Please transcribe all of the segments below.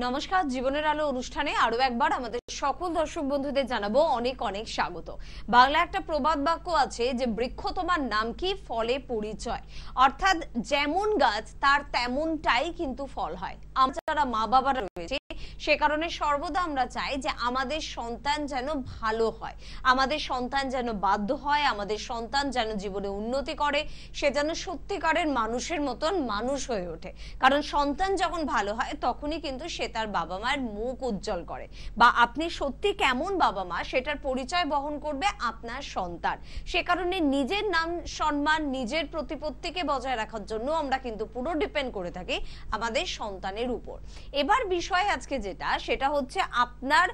নমস্কার, জীবনের আলো অনুষ্ঠানে আরো একবার আমাদের সকল দর্শক বন্ধুদের জানাবো অনেক অনেক স্বাগত। বাংলা একটা প্রবাদ বাক্য আছে যে বৃক্ষ তোমার নাম কি ফলে পরিচয়, অর্থাৎ যেমন গাছ তার তেমনটাই কিন্তু ফল হয়। আমরা যারা মা বাবারা রয়েছে সে কারণে সর্বদা আমরা চাই যে আমাদের সন্তান যেন ভালো হয়, আমাদের সন্তান যেন বাধ্য হয়, আমাদের সন্তান যেন জীবনে উন্নতি করে, সে যেন সত্যিকারের মানুষের মতন মানুষ হয়ে ওঠে। কারণ সন্তান যখন ভালো হয় তখনই কিন্তু সে তার বাবা মায়ের মুখ উজ্জ্বল করে, বা আপনি সত্যি কেমন বাবা মা সেটার পরিচয় বহন করবে আপনার সন্তান। সে কারণে নিজের নাম সম্মান, নিজের প্রতিপত্তিকে বজায় রাখার জন্য আমরা কিন্তু পুরো ডিপেন্ড করে থাকি আমাদের সন্তানের উপর। এবার বিষয় আজকে যেটা, সেটা হচ্ছে আপনার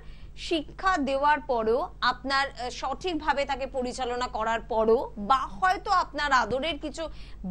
শিক্ষা দেওয়ার পরেও, আপনার সঠিকভাবে তাকে পরিচালনা করার পরেও, বা হয়তো আপনার আদরের কিছু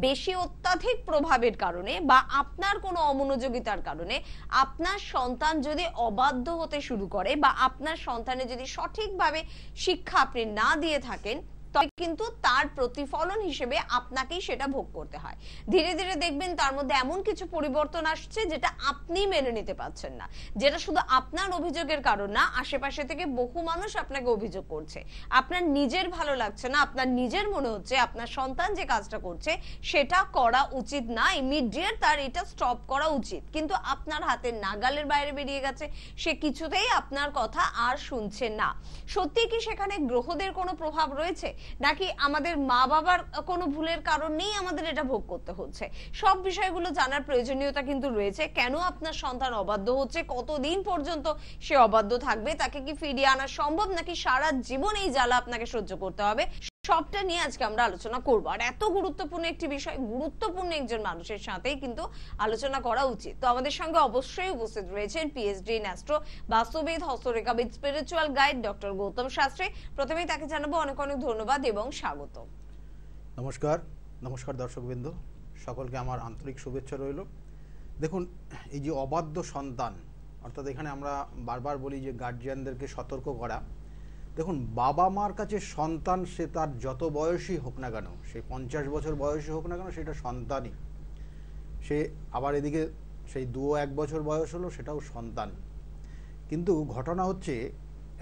বেশি অত্যাধিক প্রভাবের কারণে বা আপনার কোনো অমনোযোগিতার কারণে আপনার সন্তান যদি অবাধ্য হতে শুরু করে বা আপনার সন্তানের যদি সঠিকভাবে শিক্ষা আপনি না দিয়ে থাকেন, তবে কিন্তু তার প্রতিফলন হিসেবে আপনাকেই সেটা ভোগ করতে হয়। ধীরে ধীরে দেখবেন তার মধ্যে এমন কিছু পরিবর্তন আসছে যেটা আপনি মেনে নিতে পারছেন না, যেটা শুধু আপনার অভিযোগের কারণ না, আশেপাশে থেকে বহু মানুষ আপনাকে অভিযোগ করছে। আপনার নিজের ভালো লাগছে না, আপনার নিজের মনে হচ্ছে আপনার সন্তান যে কাজটা করছে সেটা করা উচিত না, ইমিডিয়েট তার এটা স্টপ করা উচিত, কিন্তু আপনার হাতের নাগালের বাইরে বেরিয়ে গেছে, সে কিছুতেই আপনার কথা আর শুনছে না। সত্যি কি সেখানে গ্রহদের কোনো প্রভাব রয়েছে, নাকি আমাদের মা বাবার কোনো ভুলের কারণেই আমাদের এটা ভোগ করতে হচ্ছে? সব বিষয়গুলো জানার প্রয়োজনীয়তা কিন্তু রয়েছে। কেন আপনার সন্তান অবাধ্য হচ্ছে, কতদিন পর্যন্ত সে অবাধ্য থাকবে, তাকে কি ফিরিয়ে আনা সম্ভব, নাকি সারা জীবন এই জ্বালা আপনাকে সহ্য করতে হবে, সবটা নিয়ে আজকে আমরা আলোচনা করব। আর এত গুরুত্বপূর্ণ একটি বিষয়, গুরুত্বপূর্ণ একজন মানুষের সাথেই কিন্তু আলোচনা করা উচিত। তো আমাদের সঙ্গে অবশ্যই উপস্থিত রয়েছেন পিএইচডি ইন অ্যাস্ট্রো, বাস্তুবিদ, হস্তরেখাবিদ, spiritual guide doctor Goutam Shastri. প্রথমেই তাকে জানাবো অনেক অনেক ধন্যবাদ এবং স্বাগত। নমস্কার। নমস্কার দর্শকবৃন্দ, সকলকে আমার আন্তরিক শুভেচ্ছা রইল। দেখুন, এই যে অবাধ্য সন্তান, অর্থাৎ এখানে আমরা বারবার বলি যে গার্জিয়ানদেরকে সতর্ক করা। দেখুন, বাবা মার কাছে সন্তান, সে তার যত বয়সী হোক না কেন, সে 50 বছর বয়সী হোক না কেন, সেটা সন্তানই। সে আবার এদিকে সেই 2-1 বছর বয়স হলো, সেটাও সন্তান। কিন্তু ঘটনা হচ্ছে,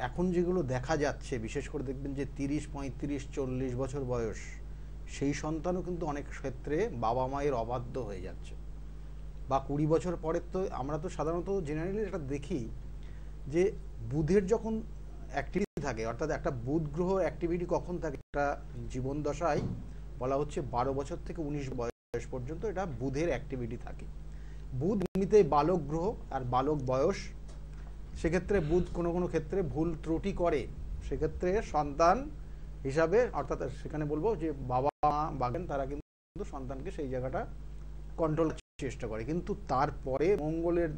এখন যেগুলো দেখা যাচ্ছে, বিশেষ করে দেখবেন যে 30, 35, 40 বছর বয়স, সেই সন্তানও কিন্তু অনেক ক্ষেত্রে বাবা মায়ের অবাধ্য হয়ে যাচ্ছে। বা 20 বছর পরের তো আমরা তো সাধারণত জেনারেলি এটা দেখি যে বুধের যখন অ্যাক্টিভিটি থাকে, অর্থাৎ একটা বুধ গ্রহ অ্যাক্টিভিটি কখন থাকে, একটা জীবন দশায় বলা হচ্ছে 12 বছর থেকে 19 বয়স পর্যন্ত এটা বুধের অ্যাক্টিভিটি থাকে। বুধ এমনিতেই বালক গ্রহ আর বালক বয়স, সেক্ষেত্রে বুধ কোনো কোনো ক্ষেত্রে ভুল ত্রুটি করে, সেক্ষেত্রে সন্তান হিসাবে, অর্থাৎ সেখানে বলবো যে বাবা মা বাগেন, তারা কিন্তু সন্তানকে সেই জায়গাটা কন্ট্রোল চেষ্টা করে। কিন্তু তারপরে মঙ্গলের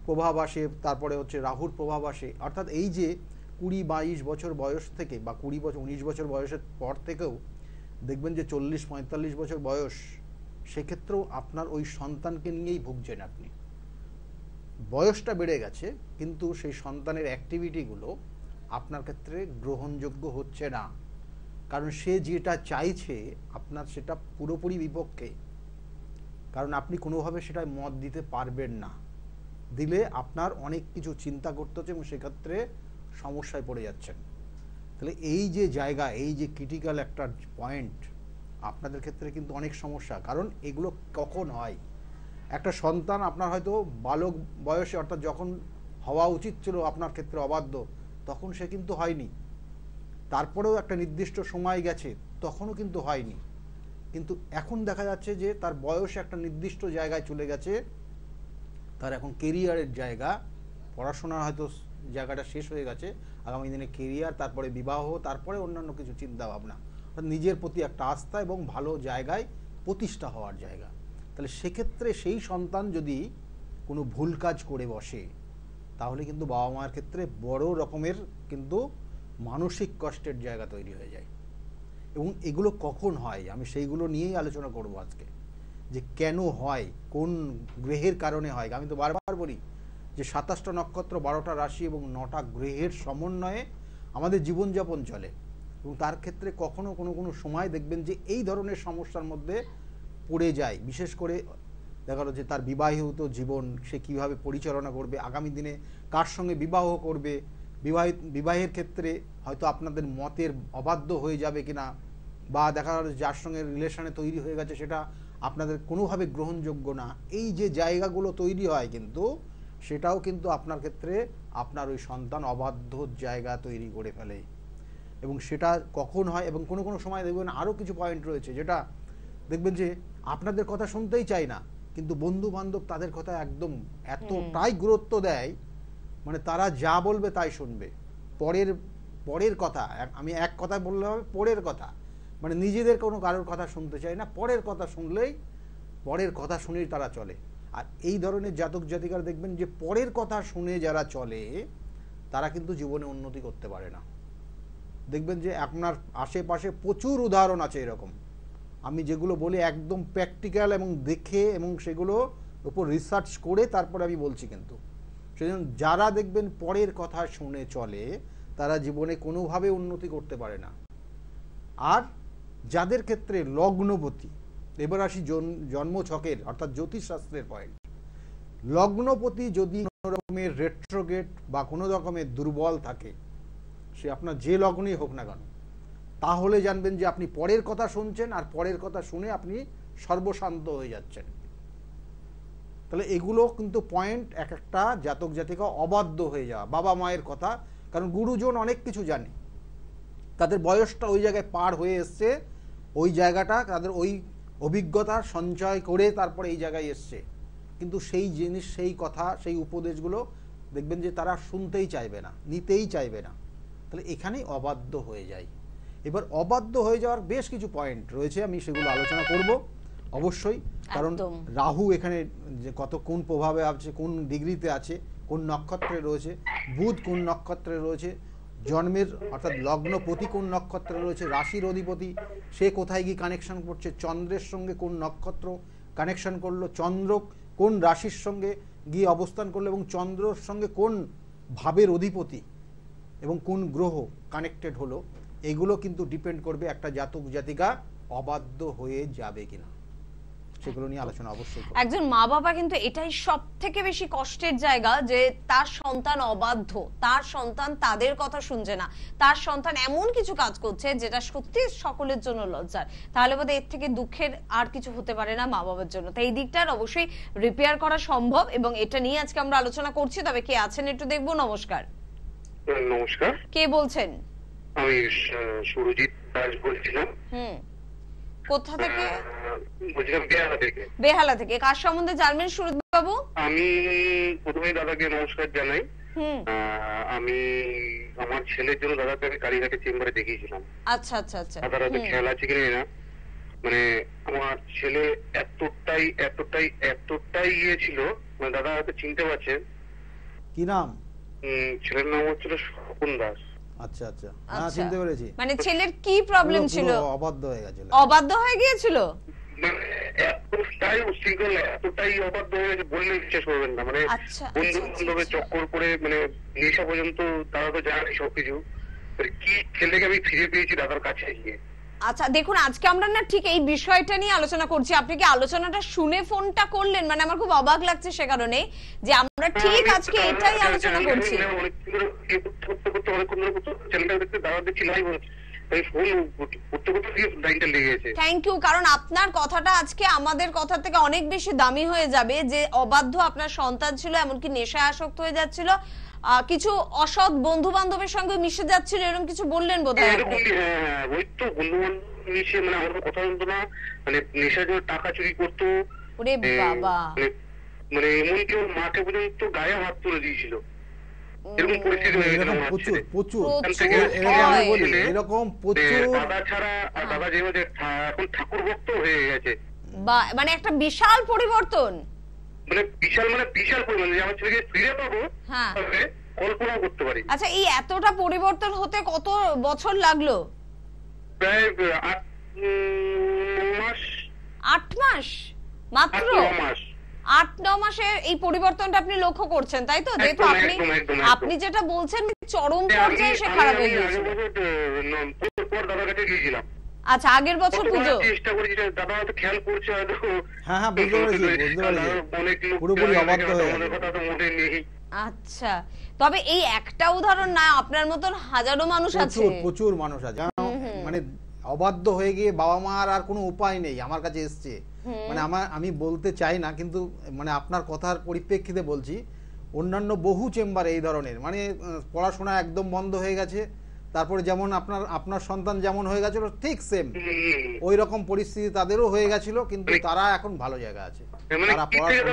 প্রভাব আসে, তারপরে হচ্ছে রাহুর প্রভাব আসে, অর্থাৎ এই যে 20-22 বছর বয়স থেকে বা 20 বছর 19 বছর বয়সের পর থেকেও দেখবেন যে 40-45 বছর বয়স, সেক্ষেত্রেও আপনার ওই সন্তানকে নিয়েই ভুগছেন আপনি। বয়সটা বেড়ে গেছে কিন্তু সেই সন্তানের অ্যাক্টিভিটিগুলো আপনার ক্ষেত্রে গ্রহণযোগ্য হচ্ছে না, কারণ সে যেটা চাইছে আপনার সেটা পুরোপুরি বিপক্ষে। কারণ আপনি কোনোভাবে সেটা মত দিতে পারবেন না, দিলে আপনার অনেক কিছু চিন্তা করতে হচ্ছে এবং সেক্ষেত্রে সমস্যায় পড়ে যাচ্ছেন। তাহলে এই যে জায়গা, এই যে ক্রিটিক্যাল একটা পয়েন্ট আপনাদের ক্ষেত্রে কিন্তু অনেক সমস্যা। কারণ এগুলো কখন হয়, একটা সন্তান আপনার হয়তো বালক বয়সে, অর্থাৎ যখন হওয়া উচিত ছিল আপনার ক্ষেত্রে অবাধ্য, তখন সে কিন্তু হয়নি। তারপরেও একটা নির্দিষ্ট সময় গেছে, তখনও কিন্তু হয়নি। কিন্তু এখন দেখা যাচ্ছে যে তার বয়স একটা নির্দিষ্ট জায়গায় চলে গেছে, তার এখন কেরিয়ারের জায়গা, পড়াশোনার হয়তো জায়গাটা শেষ হয়ে গেছে, আগামী দিনে কেরিয়ার, তারপরে বিবাহ, তারপরে অন্যান্য কিছু চিন্তা ভাবনা, নিজের প্রতি একটা আস্থা এবং ভালো জায়গায় প্রতিষ্ঠা হওয়ার জায়গা। তাহলে সেক্ষেত্রে সেই সন্তান যদি কোনো ভুল কাজ করে বসে, তাহলে কিন্তু বাবা মায়ের ক্ষেত্রে বড় রকমের কিন্তু মানসিক কষ্টের জায়গা তৈরি হয়ে যায়। এবং এগুলো কখন হয়, আমি সেইগুলো নিয়েই আলোচনা করব আজকে, যে কেন হয়, কোন গ্রহের কারণে হয়। আমি তো বারবার বলি যে 27টা নক্ষত্র, 12টা রাশি এবং 9টা গ্রহের সমন্বয়ে আমাদের জীবনযাপন চলে, এবং তার ক্ষেত্রে কখনো কোনো সময় দেখবেন যে এই ধরনের সমস্যার মধ্যে পড়ে যায়। বিশেষ করে দেখা গেল যে তার বিবাহিত জীবন সে কিভাবে পরিচালনা করবে, আগামী দিনে কার সঙ্গে বিবাহ করবে, বিবাহের ক্ষেত্রে হয়তো আপনাদের মতের অবাধ্য হয়ে যাবে কিনা, বা দেখা গেল যার সঙ্গে রিলেশনে তৈরি হয়ে গেছে সেটা আপনাদের কোনোভাবে গ্রহণযোগ্য না, এই যে জায়গাগুলো তৈরি হয় কিন্তু সেটাও কিন্তু আপনার ক্ষেত্রে আপনার ওই সন্তান অবাধ্য জায়গা তৈরি করে ফেলে। এবং সেটা কখন হয়, এবং কোনো কোনো সময় দেখবেন আরও কিছু পয়েন্ট রয়েছে যেটা দেখবেন যে আপনাদের কথা শুনতেই চায় না, কিন্তু বন্ধু বান্ধব তাদের কথা একদম এতটাই গুরুত্ব দেয়, মানে তারা যা বলবে তাই শুনবে। পরের কথা, আমি এক কথা বললে হবে, পরের কথা, মানে নিজেদের কোনো কারোর কথা শুনতে চায় না, পরের কথা শুনেই তারা চলে। আর এই ধরনের জাতক জাতিকারা দেখবেন যে পরের কথা শুনে যারা চলে তারা কিন্তু জীবনে উন্নতি করতে পারে না। দেখবেন যে আপনার আশেপাশে প্রচুর উদাহরণ আছে এরকম, আমি যেগুলো বলি একদম প্র্যাকটিক্যাল এবং দেখে এবং সেগুলো উপর রিসার্চ করে তারপরে আমি বলছি। কিন্তু সেজন্য যারা দেখবেন পরের কথা শুনে চলে তারা জীবনে কোনোভাবে উন্নতি করতে পারে না। আর যাদের ক্ষেত্রে লগ্নপতি, এবার আসি জন্মছকের অর্থাৎ জ্যোতিষশাস্ত্রের পয়েন্ট, লগ্নপতি যদি কোনো রকমের রেট্রোগেট বা কোনো রকমের দুর্বল থাকে, সে আপনার যে লগ্নই হোক না কেন, তাহলে জানবেন যে আপনি পরের কথা শুনছেন আর পরের কথা শুনে আপনি সর্বশান্ত হয়ে যাচ্ছেন। তাহলে এগুলো কিন্তু পয়েন্ট, এক একটা জাতক জাতিকা অবাধ্য হয়ে যাওয়া, বাবা মায়ের কথা, কারণ গুরুজন অনেক কিছু জানে, তাদের বয়সটা ওই জায়গায় পার হয়ে এসছে, ওই জায়গাটা তাদের ওই অভিজ্ঞতা সঞ্চয় করে তারপরে এই জায়গায় এসছে, কিন্তু সেই জিনিস, সেই কথা, সেই উপদেশগুলো দেখবেন যে তারা শুনতেই চাইবে না, নিতেই চাইবে না। তাহলে এখানেই অবাধ্য হয়ে যায়। এবার অবাধ্য হয়ে যাওয়ার বেশ কিছু পয়েন্ট রয়েছে, আমি সেগুলো আলোচনা করব অবশ্যই, কারণ রাহু এখানে যে কোন প্রভাবে আছে, কোন ডিগ্রিতে আছে, কোন নক্ষত্রে রয়েছে, বুধ কোন নক্ষত্রে রয়েছে, জন্মের অর্থাৎ লগ্নপতি কোন নক্ষত্রে রয়েছে, রাশির অধিপতি সে কোথায় গিয়ে কানেকশন করছে, চন্দ্রের সঙ্গে কোন নক্ষত্র কানেকশন করলো, চন্দ্র কোন রাশির সঙ্গে গিয়ে অবস্থান করলো, এবং চন্দ্রর সঙ্গে কোন ভাবের অধিপতি এবং কোন গ্রহ কানেক্টেড হলো, এগুলো কিন্তু ডিপেন্ড করবে একটা জাতক জাতিকা অবাধ্য হয়ে যাবে কিনা, সেগুলো নিয়ে আলোচনা অবশ্যই করব। একজন মা বাবা কিন্তু এটাই সবথেকে বেশি কষ্টের জায়গা, যে তার সন্তান অবাধ্য, তার সন্তান তাদের কথা শুনছে না, তার সন্তান এমন কিছু কাজ করছে যেটা সত্যি সকলের জন্য লজ্জার। তাহলে বোধহয় এর থেকে দুঃখের আর কিছু হতে পারে না মা বাবার জন্য। তাই এই দিকটার অবশ্যই রিপেয়ার করা সম্ভব, এবং এটা নিয়ে আজকে আমরা আলোচনা করছি। তবে কে আছেন একটু দেখবো। নমস্কার। নমস্কার, কে বলছেন? আমি সুরজিৎ দাস বলছিলাম। কোথা থেকে? বলছিলাম বেহালা থেকে। বেহালা থেকে। কার সম্বন্ধে জানবেন সুরজিৎ বাবু? আমি প্রথমে দাদাকে নমস্কার জানাই। আমি আমার ছেলের জন্য দাদাকে আমি কালীঘাটের চেম্বারে দেখিয়েছিলাম। আচ্ছা আচ্ছা আচ্ছা। দাদার হাতে খেয়াল আছে কিনা না, মানে আমার ছেলে এতটাই এতটাই এতটাই ইয়ে ছিল, মানে দাদা হয়তো চিনতে পারছেন। কি নাম? ছেলের নাম হচ্ছিল স্বপন দাস। আচ্ছা আচ্ছা, হ্যাঁ চিনতে পেরেছি। মানে ছেলের কি প্রবলেম ছিল? অবাধ্য হয়ে গেছিল। অবাধ্য হয়ে গিয়েছিল, মানে এতটাই উশৃঙ্খল, এতটাই অবাধ্য হয়ে গেছে বললে বিশ্বাস করবেন না। মানে বন্ধু বান্ধবের চক্কর করে, মানে নেশা পর্যন্ত দাদা তো জানে সবকিছু। কি ছেলেকে আমি ফিরে পেয়েছি দাদার কাছে গিয়ে। আচ্ছা দেখুন, আজকে আমরা না ঠিক এই বিষয়টা নিয়ে আলোচনা করছি। আপনি কি আলোচনাটা শুনে ফোনটা করলেন? মানে আমার খুব অবাক লাগছে সে কারণে যে আমরা ঠিক আজকে এটাই আলোচনা করছি। থ্যাংক ইউ, কারণ আপনার কথাটা আজকে আমাদের কথা থেকে অনেক বেশি দামি হয়ে যাবে, যে অবাধ্য আপনার সন্তান ছিল, এমনকি নেশায় আসক্ত হয়ে যাচ্ছিল, কিছু অসৎ বন্ধু বান্ধবের সঙ্গে মিশে যাচ্ছিল, এরকম কিছু বললেন বোধহয়। ওই তো বন্ধু বান্ধব মিশে, মানে আমার কথা শুনতো না, মানে নেশার জন্য টাকা চুরি করতো। ওরে বাবা, মানে এমনকি ওর মাকে পর্যন্ত গায়ে হাত তুলে দিয়েছিল। এরকম পরিস্থিতি হয়ে গেছিল আমার ছেলে। এরকম প্রচুর। দাদা ছাড়া আর দাদা যেভাবে এখন ঠাকুর ভক্ত হয়ে গেছে, মানে একটা বিশাল পরিবর্তন, মানে বিশাল পরিমাণ। যে আমার ছেলেকে ফিরে পাবো কল্পনা করতে পারি। আচ্ছা, এই এতটা পরিবর্তন হতে কত বছর লাগলো? প্রায় 8 মাস। 8 মাস মাত্র? 8-9 মাসে এই পরিবর্তনটা আপনি লক্ষ্য করছেন, তাই তো? যেহেতু আপনি যেটা বলছেন চরম পর্যায়ে সে খারাপ হয়ে গিয়েছিল। দাদার কাছে গিয়েছিলাম, আচ্ছা, আগের বছর পুজো চেষ্টা করেছি, দাদা হয়তো খেয়াল করছে হয়তো। হ্যাঁ হ্যাঁ, বুঝতে পেরেছি, পুরোপুরি অবাধ্য হয়ে গেছে। কথা তো মোটেই নেই। আচ্ছা, তবে এই একটা উদাহরণ না, আপনার মতন হাজারো মানুষ আছে, প্রচুর মানুষ আছে, মানে অবাধ্য হয়ে গিয়ে বাবা মার আর কোনো উপায় নেই আমার কাছে এসছে। মানে আমি বলতে চাই না, কিন্তু মানে আপনার কথার পরিপ্রেক্ষিতে বলছি, অন্যান্য বহু চেম্বার এই ধরনের, মানে পড়াশোনা একদম বন্ধ হয়ে গেছে, তারপরে যেমন আপনার সন্তান যেমন হয়ে গেছিল ঠিক সেম ওই রকম পরিস্থিতি তাদেরও হয়ে গেছিল, কিন্তু তারা এখন ভালো জায়গা আছে। তারা পড়াশোনা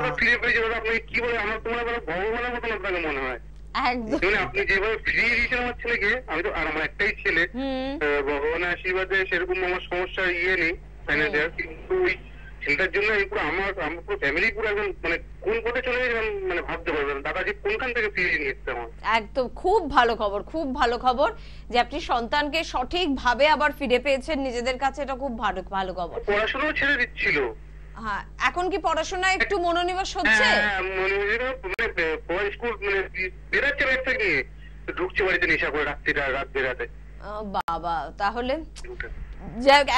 আপনি যেভাবে ফিরিয়ে দিয়েছেন আমার ছেলেকে, আমি তো আর আমার একটাই ছেলে, ভগবানের আশীর্বাদে সেরকম আমার সমস্যা নেই ফাইন্যান্সিয়াল, কিন্তু ওই ছেলেটার জন্য আমার পুরো ফ্যামিলি পুরো একদম মানে কোন পথে চলে গেছে মানে ভাবতে পারবেন দাদাজি কোনখান থেকে ফিরিয়ে নিয়ে এসছে আমার। একদম খুব ভালো খবর, খুব ভালো খবর যে আপনি সন্তানকে সঠিক ভাবে আবার ফিরে পেয়েছেন নিজেদের কাছে, এটা খুব ভালো খবর। পড়াশোনাও ছেড়ে দিচ্ছিল। হ্যাঁ, এখন কি পড়াশোনায় একটু মনোনিবেশ হচ্ছে? স্কুল মানে বেরাচ্ছে ব্যাগ থেকে ঢুকছে বাড়িতে নেশা করে রাত বেরাতে। বাবা, তাহলে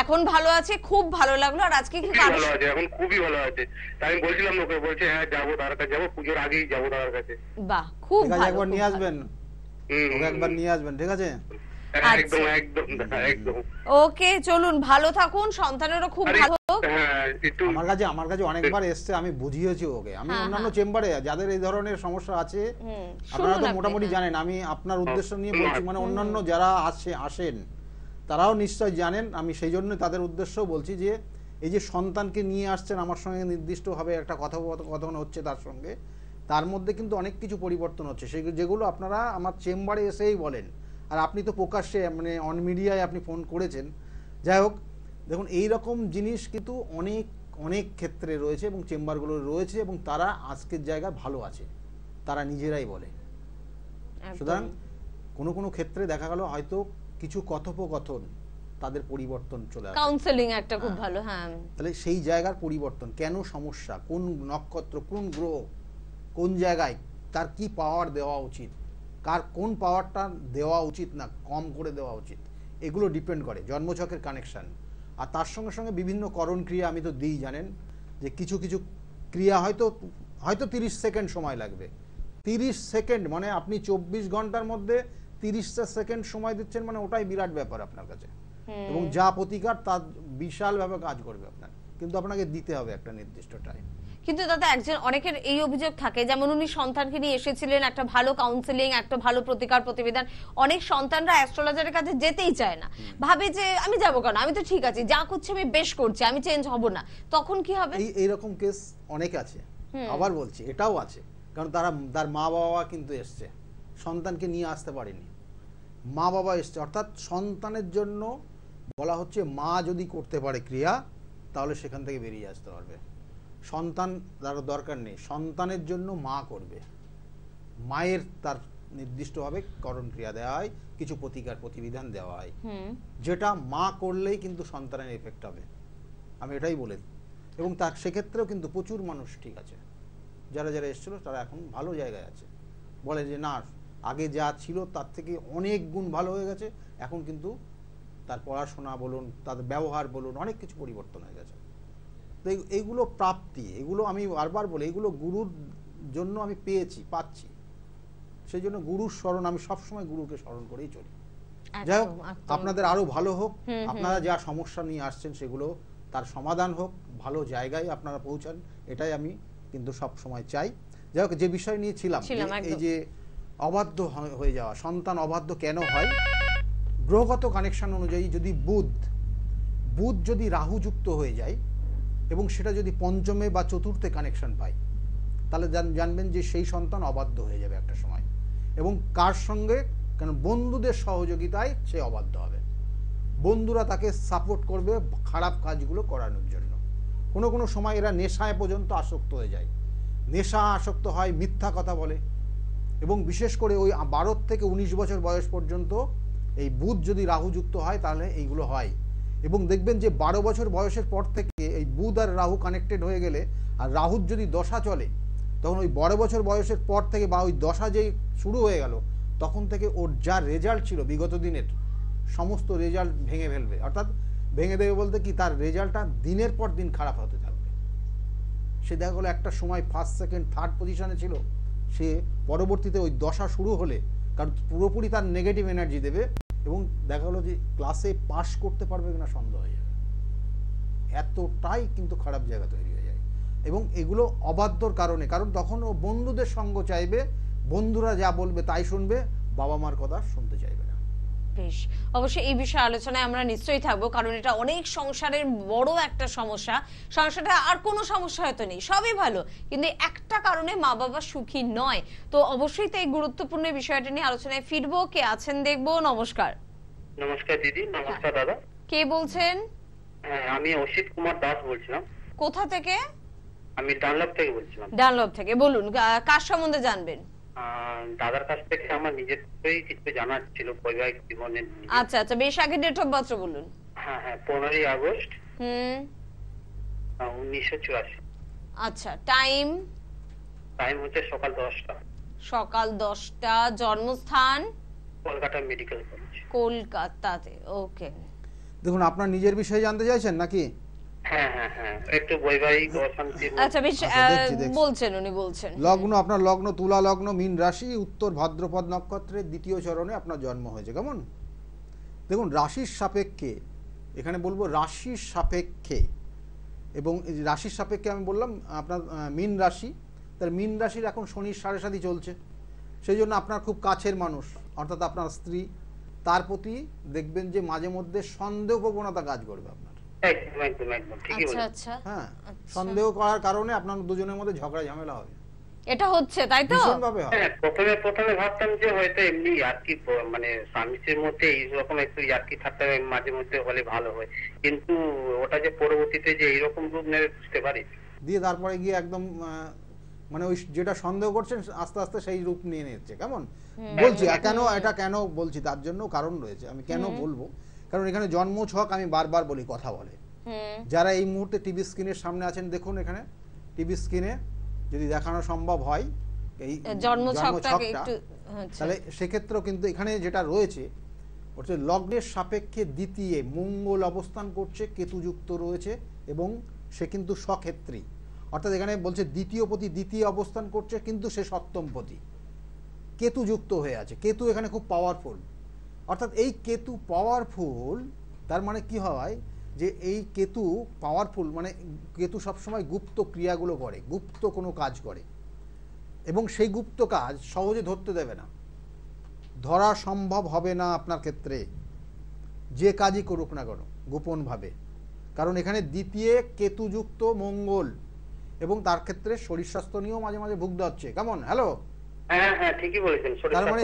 এখন ভালো আছে, খুব ভালো লাগলো। আর আজকে কি ভালো আছে, এখন খুবই ভালো আছে। তাই আমি বলছিলাম ওকে, বলছে হ্যাঁ যাবো তার কাছে, যাবো পুজোর আগেই যাবো তার কাছে। বাহ, খুব ভালো, একবার নিয়ে আসবেন, ওকে একবার নিয়ে আসবেন, ঠিক আছে? একদম একদম একদম। ওকে, চলুন, ভালো থাকুন, সন্তানেরও খুব ভালো হোক। আমার কাছে অনেকবার এসছে, আমি বুঝিয়েছি ওকে। আমি অন্যান্য চেম্বারে যাদের এই ধরনের সমস্যা আছে, আপনারা তো মোটামুটি জানেন, আমি আপনার উদ্দেশ্য নিয়ে বলছি, মানে অন্যান্য যারা আসেন তারাও নিশ্চয় জানেন, আমি সেই জন্য তাদের উদ্দেশ্য বলছি যে এই যে সন্তানকে নিয়ে আসছেন আমার সঙ্গে, নির্দিষ্টভাবে একটা কথোপকথন হচ্ছে তার সঙ্গে, তার মধ্যে কিন্তু অনেক কিছু পরিবর্তন হচ্ছে, যেগুলো আপনারা আমার চেম্বারে এসেই বলেন। আর আপনি তো প্রকাশ্যে মানে অন মিডিয়ায় আপনি ফোন করেছেন। যাই হোক, দেখুন এই রকম জিনিস কিন্তু অনেক অনেক ক্ষেত্রে রয়েছে এবং চেম্বারগুলো রয়েছে, এবং তারা আজকের জায়গায় ভালো আছে, তারা নিজেরাই বলে। সুতরাং কোনো ক্ষেত্রে দেখা গেল হয়তো কিছু কথোপকথন তাদের পরিবর্তন চলে আসে, কাউন্সেলিং একটা খুব ভালো। হ্যাঁ, তাহলে সেই জায়গার পরিবর্তন, কেন সমস্যা, কোন নক্ষত্র, কোন গ্রহ, কোন জায়গায় তার কি পাওয়ার দেওয়া উচিত, কার কোন পাওয়ারটা দেওয়া উচিত না, কম করে দেওয়া উচিত, এগুলো ডিপেন্ড করে জন্মছকের কানেকশন। আর তার সঙ্গে সঙ্গে বিভিন্ন করণ ক্রিয়া আমি তো দিই, জানেন যে কিছু কিছু ক্রিয়া হয়তো 30 সেকেন্ড সময় লাগবে। 30 সেকেন্ড মানে আপনি 24 ঘন্টার মধ্যে 30টা সেকেন্ড সময় দিচ্ছেন, মানে ওটাই বিরাট ব্যাপার আপনার কাছে, এবং যা প্রতিকার তা বিশালভাবে কাজ করবে আপনার, কিন্তু আপনাকে দিতে হবে একটা নির্দিষ্ট টাইম। কিন্তু দাদা, অনেকের এই অভিযোগ থাকে, যেমন উনি সন্তানকে নিয়ে এসেছিলেন, একটা ভালো কাউন্সেলিং, একটা ভালো প্রতিকার প্রতিবিধান, অনেক সন্তানরা অ্যাস্ট্রোলজারের কাছে যেতেই চায় না, ভাবে যে আমি যাবো কেন, আমি তো ঠিক আছি, যা করছি আমি বেশ করছি, আমি চেঞ্জ হব না। তখন কি হবে? এইরকম কেস অনেক আছে, আবার বলছি এটাও আছে, কারণ তার মা বাবা কিন্তু এসছে, সন্তানকে নিয়ে আসতে পারেনি, মা বাবা এসছে, অর্থাৎ সন্তানের জন্য বলা হচ্ছে মা যদি করতে পারে ক্রিয়া, তাহলে সেখান থেকে বেরিয়ে আসতে পারবে। সন্তান তার দরকার নেই, সন্তানের জন্য মা করবে, মায়ের তার নির্দিষ্টভাবে করণ ক্রিয়া দেওয়া হয়, কিছু প্রতিকার প্রতিবিধান দেওয়া হয়, যেটা মা করলেই কিন্তু সন্তানের এফেক্ট হবে, আমি এটাই বলে দিই। এবং তার সেক্ষেত্রেও কিন্তু প্রচুর মানুষ ঠিক আছে, যারা এসেছিল তারা এখন ভালো জায়গায় আছে, বলে যে না, আগে যা ছিল তার থেকে অনেক গুণ ভালো হয়ে গেছে, এখন কিন্তু তার পড়াশোনা বলুন, তাদের ব্যবহার বলুন, অনেক কিছু পরিবর্তন হয়ে গেছে। তো এইগুলো প্রাপ্তি, এগুলো আমি বারবার বলি, এগুলো গুরুর জন্য আমি পাচ্ছি, সেই জন্য গুরুর স্মরণ, আমি সবসময় গুরুকে স্মরণ করেই চলি। যাই হোক, আপনাদের আরো ভালো হোক, আপনারা যা সমস্যা নিয়ে আসছেন সেগুলো তার সমাধান হোক, ভালো জায়গায় আপনারা পৌঁছান, এটাই আমি কিন্তু সব সময় চাই। যাই হোক, যে বিষয় নিয়ে ছিলাম, এই যে অবাধ্য হয়ে যাওয়া, সন্তান অবাধ্য কেন হয়, গ্রহগত কানেকশন অনুযায়ী যদি বুধ যদি রাহু যুক্ত হয়ে যায় এবং সেটা যদি পঞ্চমে বা চতুর্থে কানেকশন পায়, তাহলে জানবেন যে সেই সন্তান অবাধ্য হয়ে যাবে একটা সময়। এবং কার সঙ্গে, কেন বন্ধুদের সহযোগিতায় সে অবাধ্য হবে, বন্ধুরা তাকে সাপোর্ট করবে খারাপ কাজগুলো করানোর জন্য। কোনো সময় এরা নেশায় পর্যন্ত আসক্ত হয়ে যায়, নেশা আসক্ত হয়, মিথ্যা কথা বলে, এবং বিশেষ করে ওই 12 থেকে 19 বছর বয়স পর্যন্ত এই বুধ যদি রাহু যুক্ত হয় তাহলে এইগুলো হয়। এবং দেখবেন যে 12 বছর বয়সের পর থেকে এই বুধ আর রাহু কানেক্টেড হয়ে গেলে, আর রাহুর যদি দশা চলে, তখন ওই 12 বছর বয়সের পর থেকে বা ওই দশা যেই শুরু হয়ে গেল, তখন থেকে ওর যা রেজাল্ট ছিল বিগত দিনের সমস্ত রেজাল্ট ভেঙে ফেলবে। অর্থাৎ ভেঙে দেবে বলতে কি, তার রেজাল্টটা দিনের পর দিন খারাপ হতে থাকবে। সে দেখা গেলো একটা সময় ফার্স্ট সেকেন্ড থার্ড পজিশনে ছিল, সে পরবর্তীতে ওই দশা শুরু হলে, কারণ পুরোপুরি তার নেগেটিভ এনার্জি দেবে, এবং দেখা গেলো যে ক্লাসে পাস করতে পারবে কিনা সন্দেহ হয়ে যাবে। এতটাই কিন্তু খারাপ জায়গা তৈরি হয়ে যায়। এবং এগুলো অবাধ্যর কারণে, কারণ তখন ও বন্ধুদের সঙ্গ চাইবে, বন্ধুরা যা বলবে তাই শুনবে, বাবা মার কথা শুনতে চাইবে না। বেশ, অবশ্যই এই বিষয়ে আলোচনায় আমরা নিশ্চয়ই থাকবো, কারণ এটা অনেক সংসারের বড় একটা সমস্যা। সংসারে আর কোনো সমস্যা হয়তো নেই, সবই ভালো, কিন্তু একটা কারণে মা বাবা সুখী নয়। তো অবশ্যই তাই গুরুত্বপূর্ণ বিষয়টা নিয়ে আলোচনায় ফিরবো। কে আছেন দেখবো। নমস্কার। নমস্কার দিদি। নমস্কার দাদা। কে বলছেন? আমি অসিত কুমার দাস বলছিলাম। কোথা থেকে? আমি ডানলপ থেকে বলছিলাম। ডানলপ থেকে। বলুন, কার সম্বন্ধে জানবেন? দাদার কাছ থেকে আমার নিজের থেকেই কিছু জানার ছিল বৈবাহিক জীবনের। আচ্ছা আচ্ছা, বেশ, আগে ডেট অফ বার্থ বলুন। হ্যাঁ হ্যাঁ, 15ই আগস্ট 1984। আচ্ছা, টাইম? টাইম হচ্ছে সকাল 10টা। সকাল 10টা। জন্মস্থান? Kolkata medical college. কলকাতাতে। ওকে। দেখুন, আপনার নিজের বিষয়ে জানতে চাইছেন নাকি? হ্যাঁ হ্যাঁ হ্যাঁ, একটু বৈবাহিক অশান্তি। আচ্ছা বেশ, বলছেন, উনি বলছেন। লগ্ন, আপনার লগ্ন তুলা লগ্ন, মীন রাশি, উত্তর ভাদ্রপদ নক্ষত্রের 2য় চরণে আপনার জন্ম হয়েছে। কেমন? দেখুন, রাশির সাপেক্ষে, এখানে বলবো রাশির সাপেক্ষে, এবং রাশির সাপেক্ষে আমি বললাম আপনার মীন রাশি, তার মীন রাশির এখন শনির 7.5 চলছে, সেই জন্য আপনার খুব কাছের মানুষ অর্থাৎ আপনার স্ত্রী, তার প্রতি দেখবেন যে মাঝে মধ্যে সন্দেহ প্রবণতা কাজ করবে আপনার। হ্যাঁ, সন্দেহ করার কারণে আপনার দুজনের মধ্যে ঝগড়া ঝামেলা হবে। এটা হচ্ছে, তাই তো? প্রথমে ভাবতাম যে হয়তো এমনি ইয়ার্কি, মানে স্বামী স্ত্রীর মধ্যে এইরকম একটু ইয়ার্কি ঠাট্টা মাঝে মধ্যে হলে ভালো হয়, কিন্তু ওটা যে পরবর্তীতে যে এইরকম রূপ নেবে বুঝতে পারি। দিয়ে তারপরে গিয়ে একদম মানে ওই যেটা সন্দেহ করছেন আস্তে আস্তে সেই রূপ নিয়ে নিচ্ছে। কেমন বলছি, কেন এটা কেন বলছি, তার জন্য কারণ রয়েছে। আমি কেন বলবো, কারণ এখানে জন্ম ছক আমি বারবার বলি, কথা বলে। যারা এই মুহূর্তে টিভি স্ক্রিনের সামনে আছেন, দেখুন এখানে টিভি স্ক্রিনে যদি দেখানো সম্ভব হয় এই জন্ম ছকটা, তাহলে সেক্ষেত্রেও কিন্তু এখানে যেটা রয়েছে হচ্ছে লগ্নের সাপেক্ষে দ্বিতীয় মঙ্গল অবস্থান করছে, কেতুযুক্ত রয়েছে, এবং সে কিন্তু স্বক্ষেত্রী, অর্থাৎ এখানে বলছে দ্বিতীয় পতি দ্বিতীয় অবস্থান করছে, কিন্তু সে সপ্তম পতি কেতুযুক্ত হয়ে আছে। কেতু এখানে খুব পাওয়ারফুল, অর্থাৎ এই কেতু পাওয়ারফুল, তার মানে কি হয় যে এই কেতু পাওয়ারফুল মানে কেতু সবসময় গুপ্ত ক্রিয়াগুলো করে, গুপ্ত কোনো কাজ করে, এবং সেই গুপ্ত কাজ সহজে ধরতে দেবে না, ধরা সম্ভব হবে না আপনার ক্ষেত্রে, যে কাজই করুক না কেন গোপনভাবে। কারণ এখানে দ্বিতীয় কেতুযুক্ত মঙ্গল, এবং তার ক্ষেত্রে শরীর স্বাস্থ্য নিয়েও মাঝে মাঝে ভুগতে হচ্ছে। কেমন? হ্যালো, তার মানে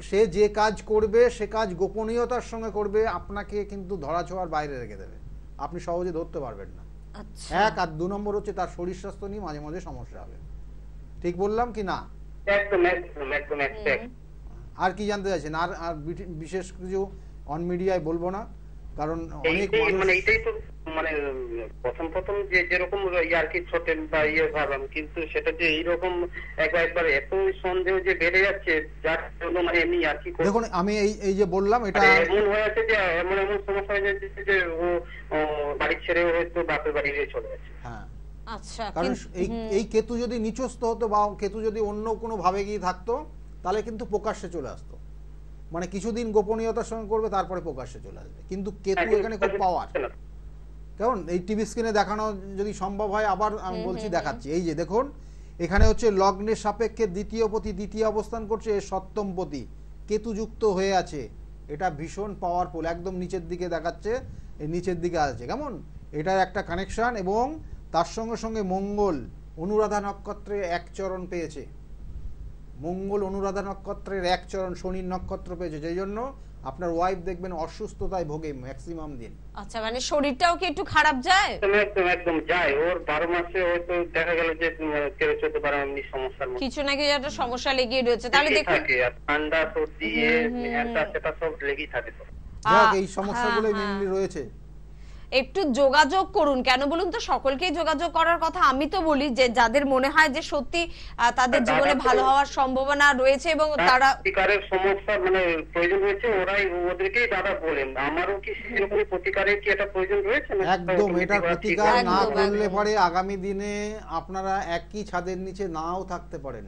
সে যে কাজ করবে সে কাজ গোপনীয়তার সঙ্গে করবে, আপনাকে কিন্তু ধরাছোঁয়ার বাইরে রেখে দেবে, আপনি সহজে ধরতে পারবেন না। এক, আর 2 নম্বর হচ্ছে তার শরীর স্বাস্থ্য নিয়ে মাঝে মাঝে সমস্যা হবে। ঠিক বললাম কি না? একদম একদম একদম একদম। আর কি জানতে চাইছেন? আর বিশেষ কিছু অন মিডিয়ায় বলবো না, কারণ অনেক মানে এইটাই তো, মানে প্রথম যে যেরকম ইয়ার্কি ছোটেন বা ইয়ে ভাবলাম, কিন্তু সেটা যে এইরকম একবার এত সন্দেহ যে বেড়ে যাচ্ছে, যার জন্য মানে এমনি ইয়ার্কি। দেখুন, আমি এই যে বললাম, এটা এমন হয়ে আছে যে এমন সমস্যা হয়ে যাচ্ছে যে ও বাড়ি ছেড়ে হয়তো বাপের বাড়ি চলে যাচ্ছে। হ্যাঁ, আচ্ছা, কারণ এই কেতু যদি নিচস্থ হতো বা কেতু যদি অন্য কোনো ভাবে গিয়ে থাকতো, তাহলে কিন্তু প্রকাশ্যে চলে আসতো, মানে কিছুদিন গোপনীয়তার সঙ্গে করবে, তারপরে প্রকাশ্যে চলে আসবে। কিন্তু কেতু এখানে খুব পাওয়ার। কেমন? এই টিভি স্ক্রিনে দেখানো যদি সম্ভব হয়, আবার আমি বলছি, দেখাচ্ছি। এই যে দেখুন, এখানে হচ্ছে লগ্নের সাপেক্ষে দ্বিতীয় পতি দ্বিতীয় অবস্থান করছে, সপ্তম পতি কেতুযুক্ত হয়ে আছে। এটা ভীষণ পাওয়ারফুল, একদম নিচের দিকে দেখাচ্ছে, এই নিচের দিকে আছে। কেমন? এটার একটা কানেকশন, এবং তার সঙ্গে সঙ্গে মঙ্গল অনুরাধা নক্ষত্রে 1 চরণ পেয়েছে। মঙ্গল অনুরাধা নক্ষত্রের 1 চরণ শনির নক্ষত্র পেয়েছে, যেই জন্য আপনার ওয়াইফ দেখবেন অসুস্থতায় ভোগে ম্যাক্সিমাম দিন। আচ্ছা, মানে শরীরটাও কি একটু খারাপ যায়? একদম একদম যায়। ওর 12 মাসে হয়তো দেখা গেল যে 13-14 এমনি সমস্যার মধ্যে কিছু না কিছু একটা সমস্যা লেগেই রয়েছে। তাহলে দেখুন, ঠান্ডা সর্দি সেটা সব লেগেই থাকে। তো এই সমস্যাগুলো মেইনলি রয়েছে। একটু যোগাযোগ করুন। কেন বলুন তো, সকলকেই যোগাযোগ করার কথা আমি তো বলি, যে যাদের মনে হয় যে সত্যি তাদের জীবনে ভালো হওয়ার সম্ভাবনা রয়েছে এবং তারা প্রতিকারের সমস্যা মানে প্রয়োজন হয়েছে, ওরাই ওদেরকেই দাদা বলেন। আমারও কি সেরকম প্রতিকারের কি একটা প্রয়োজন রয়েছে? একদম, এটার প্রতিকার না করলে পরে আগামী দিনে আপনারা একই ছাদের নিচে নাও থাকতে পারেন।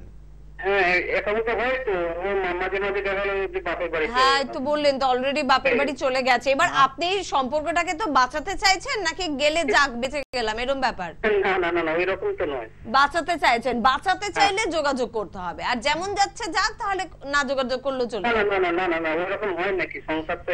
হ্যাঁ, তো বললেন তো অলরেডি বাপের বাড়ি চলে গেছে। এবার আপনি সম্পর্কটাকে তো বাঁচাতে চাইছেন নাকি গেলে যাক বেঁচে গেলাম এরকম ব্যাপার? না, ওইরকম তো নয়। বাঁচাতে চাইছেন, বাঁচাতে চাইলে যোগাযোগ করতে হবে, আর যেমন যাচ্ছে যাক, তাহলে না যোগাযোগ করলেও চলবে। না ওইরকম হয় নাকি? সংসার তো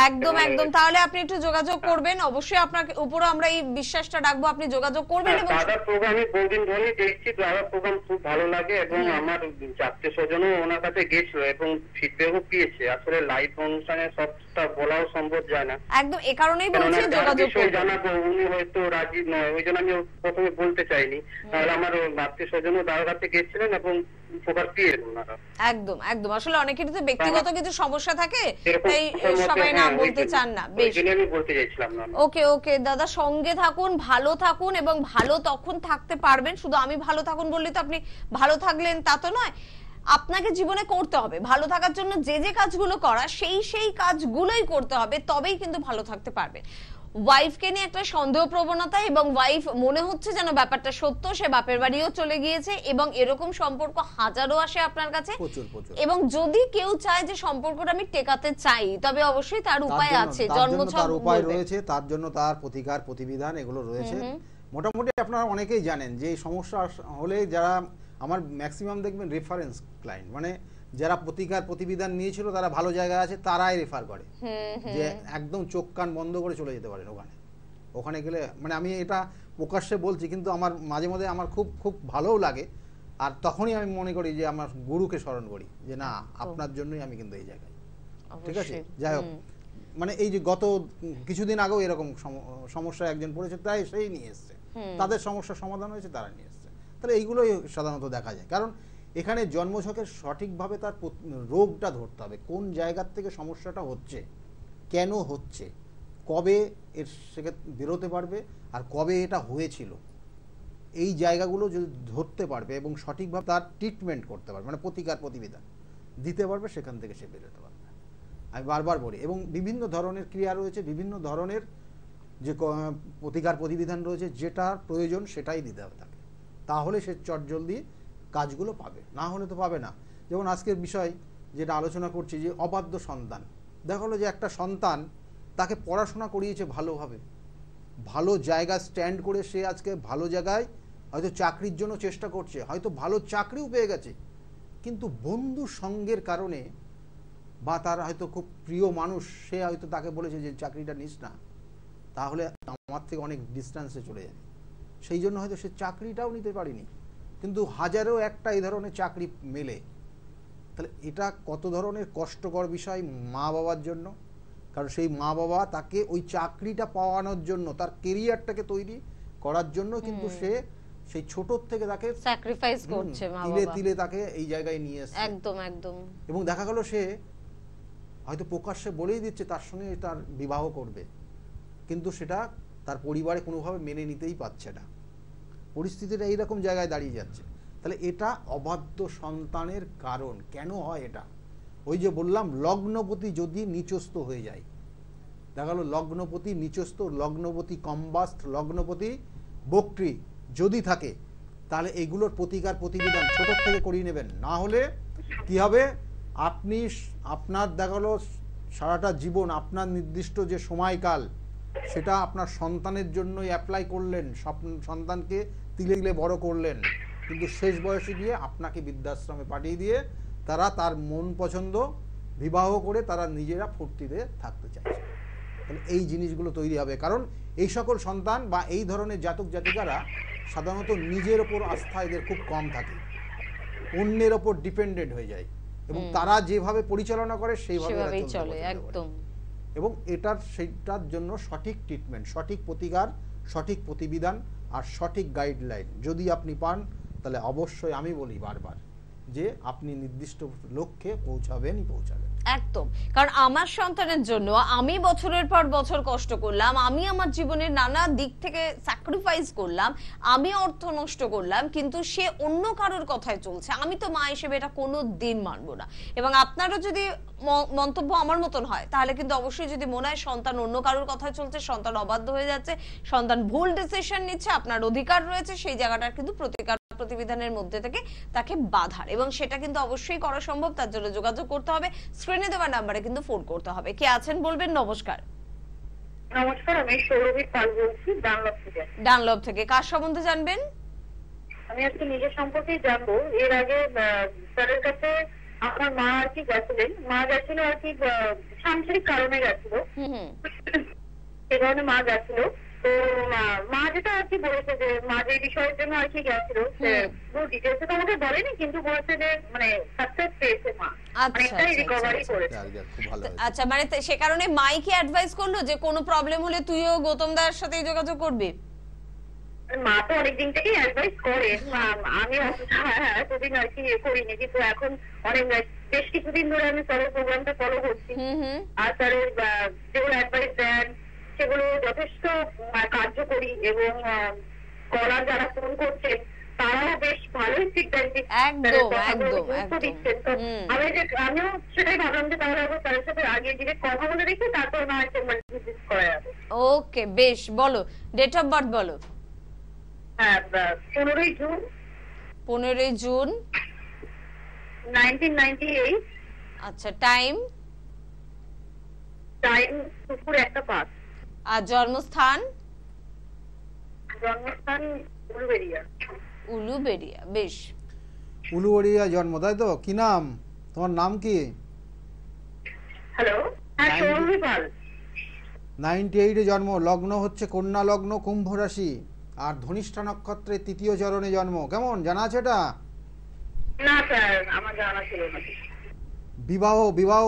একদম একদম। তাহলে আপনি একটু যোগাযোগ করবেন, অবশ্যই আপনার উপরও আমরা এই বিশ্বাসটা রাখবো, আপনি যোগাযোগ করবেন। এবং দাদার প্রোগ্রাম আমি বহুদিন ধরে দেখছি, দাদার প্রোগ্রাম খুব ভালো লাগে এবং আমার আত্মীয় স্বজনও ওনার কাছে গেছিল এবং ফিডব্যাকও পেয়েছে। আসলে লাইভ অনুষ্ঠানে সবটা বলাও সম্ভব যায় না। একদম, এই কারণেই বলছি যোগাযোগ করুন। জানাবো উনি হয়তো রাজি নয়, ওই জন্য আমি প্রথমে বলতে চাইনি। তাহলে আমার আত্মীয় স্বজনও দাদার কাছে গেছিলেন এবং উপকার পেয়েছেন ওনারা। একদম একদম। আসলে অনেকেরই তো ব্যক্তিগত কিছু সমস্যা থাকে, তাই সবাই নাম বলতে চান না। বেশ, আমি বলতে চাইছিলাম না। ওকে ওকে দাদা, সঙ্গে থাকুন, ভালো থাকুন, এবং ভালো তখন থাকতে পারবেন। শুধু আমি ভালো থাকুন বললে তো আপনি ভালো থাকলেন তা তো নয়। আপনাকে জীবনে করতে হবে, ভালো থাকার জন্য যে যে কাজগুলো করা সেই কাজগুলোই করতে হবে, তবেই কিন্তু ভালো থাকতে পারবে। ওয়াইফকে নিয়ে একটা সন্দেহ প্রবণতা, এবং ওয়াইফ মনে হচ্ছে যেন ব্যাপারটা সত্য, সে বাপের বাড়িও চলে গিয়েছে, এবং এরকম সম্পর্ক হাজারো আসে আপনার কাছে। এবং যদি কেউ চায় যে সম্পর্কটা আমি টেকাতে চাই, তবে অবশ্যই তার উপায় আছে, জন্মছক উপায় রয়েছে, তার জন্য তার প্রতিকার প্রতিবিধান এগুলো রয়েছে। মোটামুটি আপনারা অনেকেই জানেন যে এই সমস্যা হলে যারা আমার ম্যাক্সিমাম দেখবেন রেফারেন্স ক্লায়েন্ট, মানে যারা প্রতিকার প্রতিবিধান নিয়েছিল তারা ভালো জায়গায় আছে, তারাই রেফার করে, যে একদম চোখ কান বন্ধ করে চলে যেতে পারেন ওখানে গেলে। মানে আমি এটা প্রকাশ্যে বলছি, কিন্তু আমার মাঝে মাঝে আমার খুব খুব ভালোও লাগে, আর তখনই আমি মনে করি যে আমার গুরুকে স্মরণ করি, যে না আপনার জন্যই আমি কিন্তু এই জায়গায়। ঠিক আছে, যাই হোক, মানে এই যে গত কিছুদিন আগেও এরকম সমস্যা একজন পড়েছে, তাই সেই নিয়ে এসছে, তাদের সমস্যার সমাধান হয়েছে, তারা নিয়ে এসছে। তাহলে এইগুলোই সাধারণত দেখা যায়, কারণ এখানে জন্মছকের সঠিকভাবে তার রোগটা ধরতে হবে, কোন জায়গার থেকে সমস্যাটা হচ্ছে, কেন হচ্ছে, কবে এর থেকে বেরোতে পারবে, আর কবে এটা হয়েছিল, এই জায়গাগুলো যদি ধরতে পারবে এবং সঠিকভাবে তার ট্রিটমেন্ট করতে পারবে, মানে প্রতিকার প্রতিবিধান দিতে পারবে, সেখান থেকে সে বেরোতে পারবে। আমি বারবার বলি, এবং বিভিন্ন ধরনের ক্রিয়া রয়েছে, বিভিন্ন ধরনের যে প্রতিকার প্রতিবিধান রয়েছে, যেটার প্রয়োজন সেটাই দিতে হবে তাকে, তাহলে সে চটজলদি কাজগুলো পাবে, না হলে তো পাবে না। যেমন আজকের বিষয় যেটা আলোচনা করছি, যে অবাধ্য সন্তান, দেখা হলো যে একটা সন্তান তাকে পড়াশোনা করিয়েছে ভালোভাবে, ভালো জায়গা স্ট্যান্ড করে সে আজকে ভালো জায়গায় হয়তো চাকরির জন্য চেষ্টা করছে, হয়তো ভালো চাকরিও পেয়ে গেছে, কিন্তু বন্ধু সঙ্গের কারণে বা তার হয়তো খুব প্রিয় মানুষ, সে হয়তো তাকে বলেছে যে চাকরিটা নিস না, তাহলে আমার থেকে অনেক ডিস্টেন্সে চলে যাবে, সেই জন্য হয়তো সে চাকরিটাও নিতে পারেনি, কিন্তু হাজারও একটা এই ধরনের চাকরি মেলে। তাহলে এটা কত ধরনের কষ্টকর বিষয় মা বাবার জন্য, কারণ সেই মা বাবা তাকে ওই চাকরিটা পাওয়ানোর জন্য, তার কেরিয়ারটাকে তৈরি করার জন্য কিন্তু সে সেই ছোট থেকে তাকে স্যাক্রিফাইস করছে, মা বাবা তিলে তিলে তাকে এই জায়গায় নিয়ে এসেছে। একদম একদম। এবং দেখা গেল সে হয়তো প্রকাশ্যে বলেই দিচ্ছে তার সঙ্গে তার বিবাহ করবে, কিন্তু সেটা তার পরিবারে কোনোভাবে মেনে নিতেই পারছে না, পরিস্থিতিটা এইরকম জায়গায় দাঁড়িয়ে যাচ্ছে। তাহলে এটা অবাধ্য সন্তানের কারণ। কেন হয় এটা? ওই যে বললাম, লগ্নপতি যদি নিচস্থ হয়ে যায়, দেখা গেল লগ্নপতি নিচস্থ, লগ্নপতি কম্বাস্ট, লগ্নপতি বক্রী যদি থাকে, তাহলে এগুলোর প্রতিকার প্রতিবিধান ছোট থেকে করিয়ে নেবেন, না হলে কি হবে, আপনি আপনার দেখা গেল সারাটা জীবন আপনার নির্দিষ্ট যে সময়কাল, সেটা আপনার সন্তানের জন্যই অ্যাপ্লাই করলেন, সন্তানকে তিলে তিলে বড় করলেন, কিন্তু শেষ বয়সে গিয়ে আপনাকে বৃদ্ধাশ্রমে পাঠিয়ে দিয়ে তারা তার মন পছন্দ বিবাহ করে তারা নিজেরা ফুর্তিতে থাকতে চাইছে। তাহলে এই জিনিসগুলো তৈরি হবে, কারণ এই সকল সন্তান বা এই ধরনের জাতক জাতিকারা সাধারণত নিজের ওপর আস্থা এদের খুব কম থাকে, অন্যের ওপর ডিপেন্ডেন্ট হয়ে যায়, এবং তারা যেভাবে পরিচালনা করে সেইভাবেই চলে একদম। এবং সেইটার জন্য সঠিক ট্রিটমেন্ট, সঠিক প্রতিকার, সঠিক প্রতিবিধান আর সঠিক গাইডলাইন যদি আপনি পান, তাহলে অবশ্যই আমি বলি বারবার যে আপনি নির্দিষ্ট লক্ষ্যে পৌঁছাবেনই পৌঁছাবেন। একদম, কারণ আমার সন্তানের জন্য আমি বছরের পর বছর কষ্ট করলাম, আমি আমার জীবনের নানা দিক থেকে স্যাক্রিফাইস করলাম, আমি অর্থ নষ্ট করলাম, কিন্তু সে অন্য কারোর কথায় চলছে। আমি তো মা হিসেবে এটা কোনো দিন মানবো না। এবং আপনারও যদি মন্তব্য আমার মতন হয়, তাহলে কিন্তু অবশ্যই যদি মনে হয় সন্তান অন্য কারোর কথায় চলছে, সন্তান অবাধ্য হয়ে যাচ্ছে, সন্তান ভুল ডিসিশন নিচ্ছে, আপনার অধিকার রয়েছে সেই জায়গাটার কিন্তু প্রতিবিধানের মধ্যে থেকে তাকে বাধার, এবং সেটা কিন্তু অবশ্যই করা সম্ভব। তার জন্য যোগাযোগ করতে হবে, স্ক্রিনে দেওয়া নাম্বারে কিন্তু ফোন করতে হবে। কে আছেন বলবেন। নমস্কার। নমস্কার, আমি সৌরভী পাল বলছি ডানলপ থেকে। ডানলপ থেকে কার সম্বন্ধে জানবেন? আমি আজকে নিজের সম্পর্কেই জানবো। এর আগে স্যারের কাছে আমার মা আর কি গেছিলেন, মা গেছিল আর কি সাংসারিক কারণে গেছিল, সে কারণে মা গেছিল। তো মা যেটা আর কি বলেছে যে মা যে বিষয়ের জন্য আর কি গেছিল পুরো ডিটেলস তো আমাকে বলেনি, কিন্তু বলেছে যে মানে সাকসেস পেয়েছে মা, অনেকটাই রিকভারি করেছে। আচ্ছা, মানে সে কারণে মাই কি অ্যাডভাইস করলো যে কোনো প্রবলেম হলে তুইও গৌতম দার সাথে যোগাযোগ করবি? মা তো অনেকদিন থেকেই অ্যাডভাইস করে, আমি এতদিন আর কি করিনি, কিন্তু এখন অনেক বেশ কিছুদিন ধরে আমি স্যারের প্রোগ্রামটা ফলো করছি। আর স্যারের যেগুলো অ্যাডভাইস দেন সেগুলো যথেষ্ট কার্যকরী, এবং কলার যারা ফোন করছেন তারাও বেশ ভালোই ফিডব্যাক দিচ্ছেন। তো আমিও সেটাই ভাবলাম যে তাহলে আবার স্যারের সাথে আগে ডিরেক্ট কথা বলে দেখি, তারপর না হয় ভিজিট করা যাবে। ওকে, বেশ, বলো ডেট অফ বার্থ বলো। হ্যাঁ, 15ই জুন 1998। আচ্ছা, টাইম দুপুর 1:05। আর জন্মস্থান? উলুবেড়িয়া। বেশ, উলুবেড়িয়া জন্ম, তাই তো? কি নাম তোমার? নাম কি? হ্যালো, হ্যাঁ, সৌরভী পাল। 98 এ জন্ম, লগ্ন হচ্ছে কন্যা লগ্ন, কুম্ভ রাশি, আর ধনিষ্ঠা নক্ষত্রের 3য় চরণে জন্ম। কেমন জানা আছে এটা? না স্যার, আমার জানা ছিল না। বিবাহ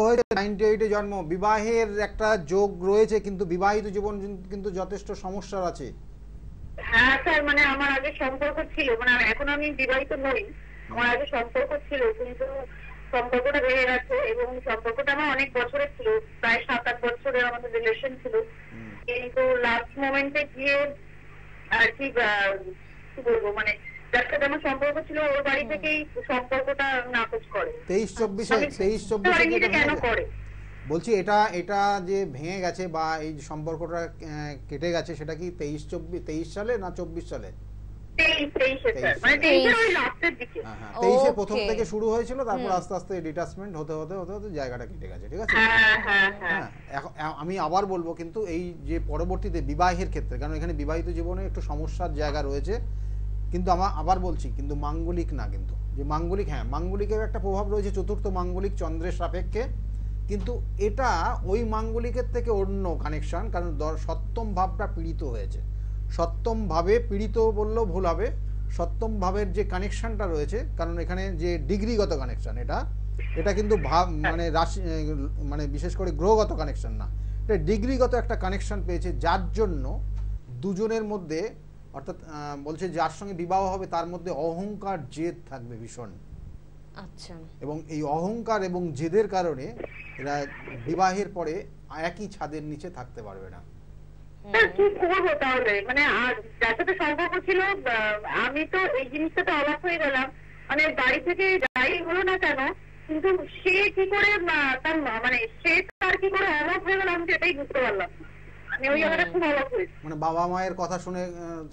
হয়েছে, 98 এ জন্ম, বিবাহের একটা যোগ রয়েছে, কিন্তু বিবাহিত জীবন কিন্তু যথেষ্ট সমস্যার আছে। হ্যাঁ স্যার, মানে আমার আগে সম্পর্ক ছিল, মানে এখন আমি বিবাহিত নই, আমার আগে সম্পর্ক ছিল, কিন্তু সম্পর্কটা ভেঙে গেছে, এবং সম্পর্কটা আমার অনেক বছরের ছিল, প্রায় 7-8 বছরের আমাদের রিলেশন ছিল, কিন্তু লাস্ট মোমেন্টে গিয়ে আর কি বলবো, মানে যার সাথে আমার সম্পর্ক ছিল ওর বাড়ি থেকেই সম্পর্কটা নাকচ করে। 23-24 কেন করে বলছি, এটা যে ভেঙে গেছে বা এই সম্পর্কটা কেটে গেছে, সেটা কি 23 সালে না 24 সালে? 23 প্রথম থেকে শুরু হয়েছিল, তারপর আস্তে আস্তে ডিটাচমেন্ট হতে হতে হতে হতে জায়গাটা কেটে গেছে। ঠিক আছে, আমি আবার বলবো, কিন্তু এই যে পরবর্তীতে বিবাহের ক্ষেত্রে, কারণ এখানে বিবাহিত জীবনে একটু সমস্যার জায়গা রয়েছে, কিন্তু আবার বলছি, কিন্তু মাঙ্গলিক না, কিন্তু যে মাঙ্গলিক, হ্যাঁ মাঙ্গলিকের একটা প্রভাব রয়েছে, চতুর্থ মাঙ্গলিক চন্দ্রের সাপেক্ষে, কিন্তু এটা ওই মাঙ্গলিকের থেকে অন্য কানেকশন, কারণ সপ্তম ভাবটা পীড়িত হয়েছে। সপ্তম ভাবে পীড়িত বললেও ভুল হবে, সপ্তম ভাবের যে কানেকশনটা রয়েছে, কারণ এখানে যে ডিগ্রিগত কানেকশন, এটা কিন্তু ভাব মানে রাশি, মানে বিশেষ করে গ্রহগত কানেকশন না, এটা ডিগ্রিগত একটা কানেকশন পেয়েছে, যার জন্য দুজনের মধ্যে, অর্থাৎ বলছে যার সঙ্গে বিবাহ হবে তার মধ্যে অহংকার জেদ থাকবে ভীষণ। আচ্ছা, এবং এই অহংকার এবং জেদের কারণে এরা বিবাহের পরে একই ছাদের নিচে থাকতে পারবে না। কি করবো তাহলে, মানে যার সাথে সম্পর্ক ছিল, আমি তো এই জিনিসটা তো অবাক হয়ে গেলাম, মানে বাড়ি থেকে যাই হলো না কেন, কিন্তু সে কি করে তার মানে সে তার কি করে অবাক হয়ে গেল, আমি সেটাই বুঝতে পারলাম। আমি ওই জায়গাটা খুব অবাক হয়েছি, মানে বাবা মায়ের কথা শুনে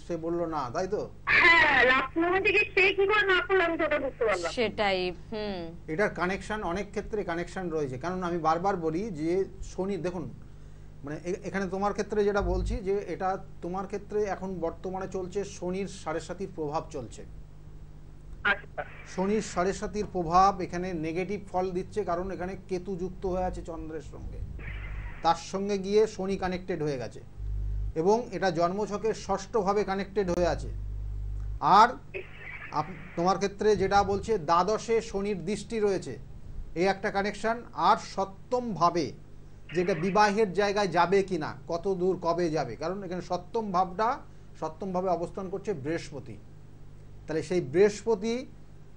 সে বললো না, তাই তো? হ্যাঁ, লাস্ট মোমেন্টে গিয়ে সে কি করে না করলো আমি সেটা বুঝতে পারলাম। সেটাই, এটার কানেকশন, অনেক ক্ষেত্রে কানেকশন রয়েছে, কারণ আমি বারবার বলি যে শনি, দেখুন মানে এখানে তোমার ক্ষেত্রে যেটা বলছি, যে এটা তোমার ক্ষেত্রে এখন বর্তমানে চলছে শনির 7.5 প্রভাব চলছে। শনির 7.5 প্রভাব এখানে নেগেটিভ ফল দিচ্ছে, কারণ এখানে কেতু যুক্ত হয়ে আছে চন্দ্রের সঙ্গে, তার সঙ্গে গিয়ে শনি কানেক্টেড হয়ে গেছে, এবং এটা জন্মছকে 6ষ্ঠ ভাবে কানেক্টেড হয়ে আছে। আর তোমার ক্ষেত্রে যেটা বলছে দ্বাদশে শনির দৃষ্টি রয়েছে, এই একটা কানেকশন। আর 7ম ভাবে যেটা বিবাহের জায়গায় যাবে কিনা, কত দূর কবে যাবে, কারণ এখানে 7ম ভাবটা 7ম ভাবে অবস্থান করছে বৃহস্পতি, তাহলে সেই বৃহস্পতি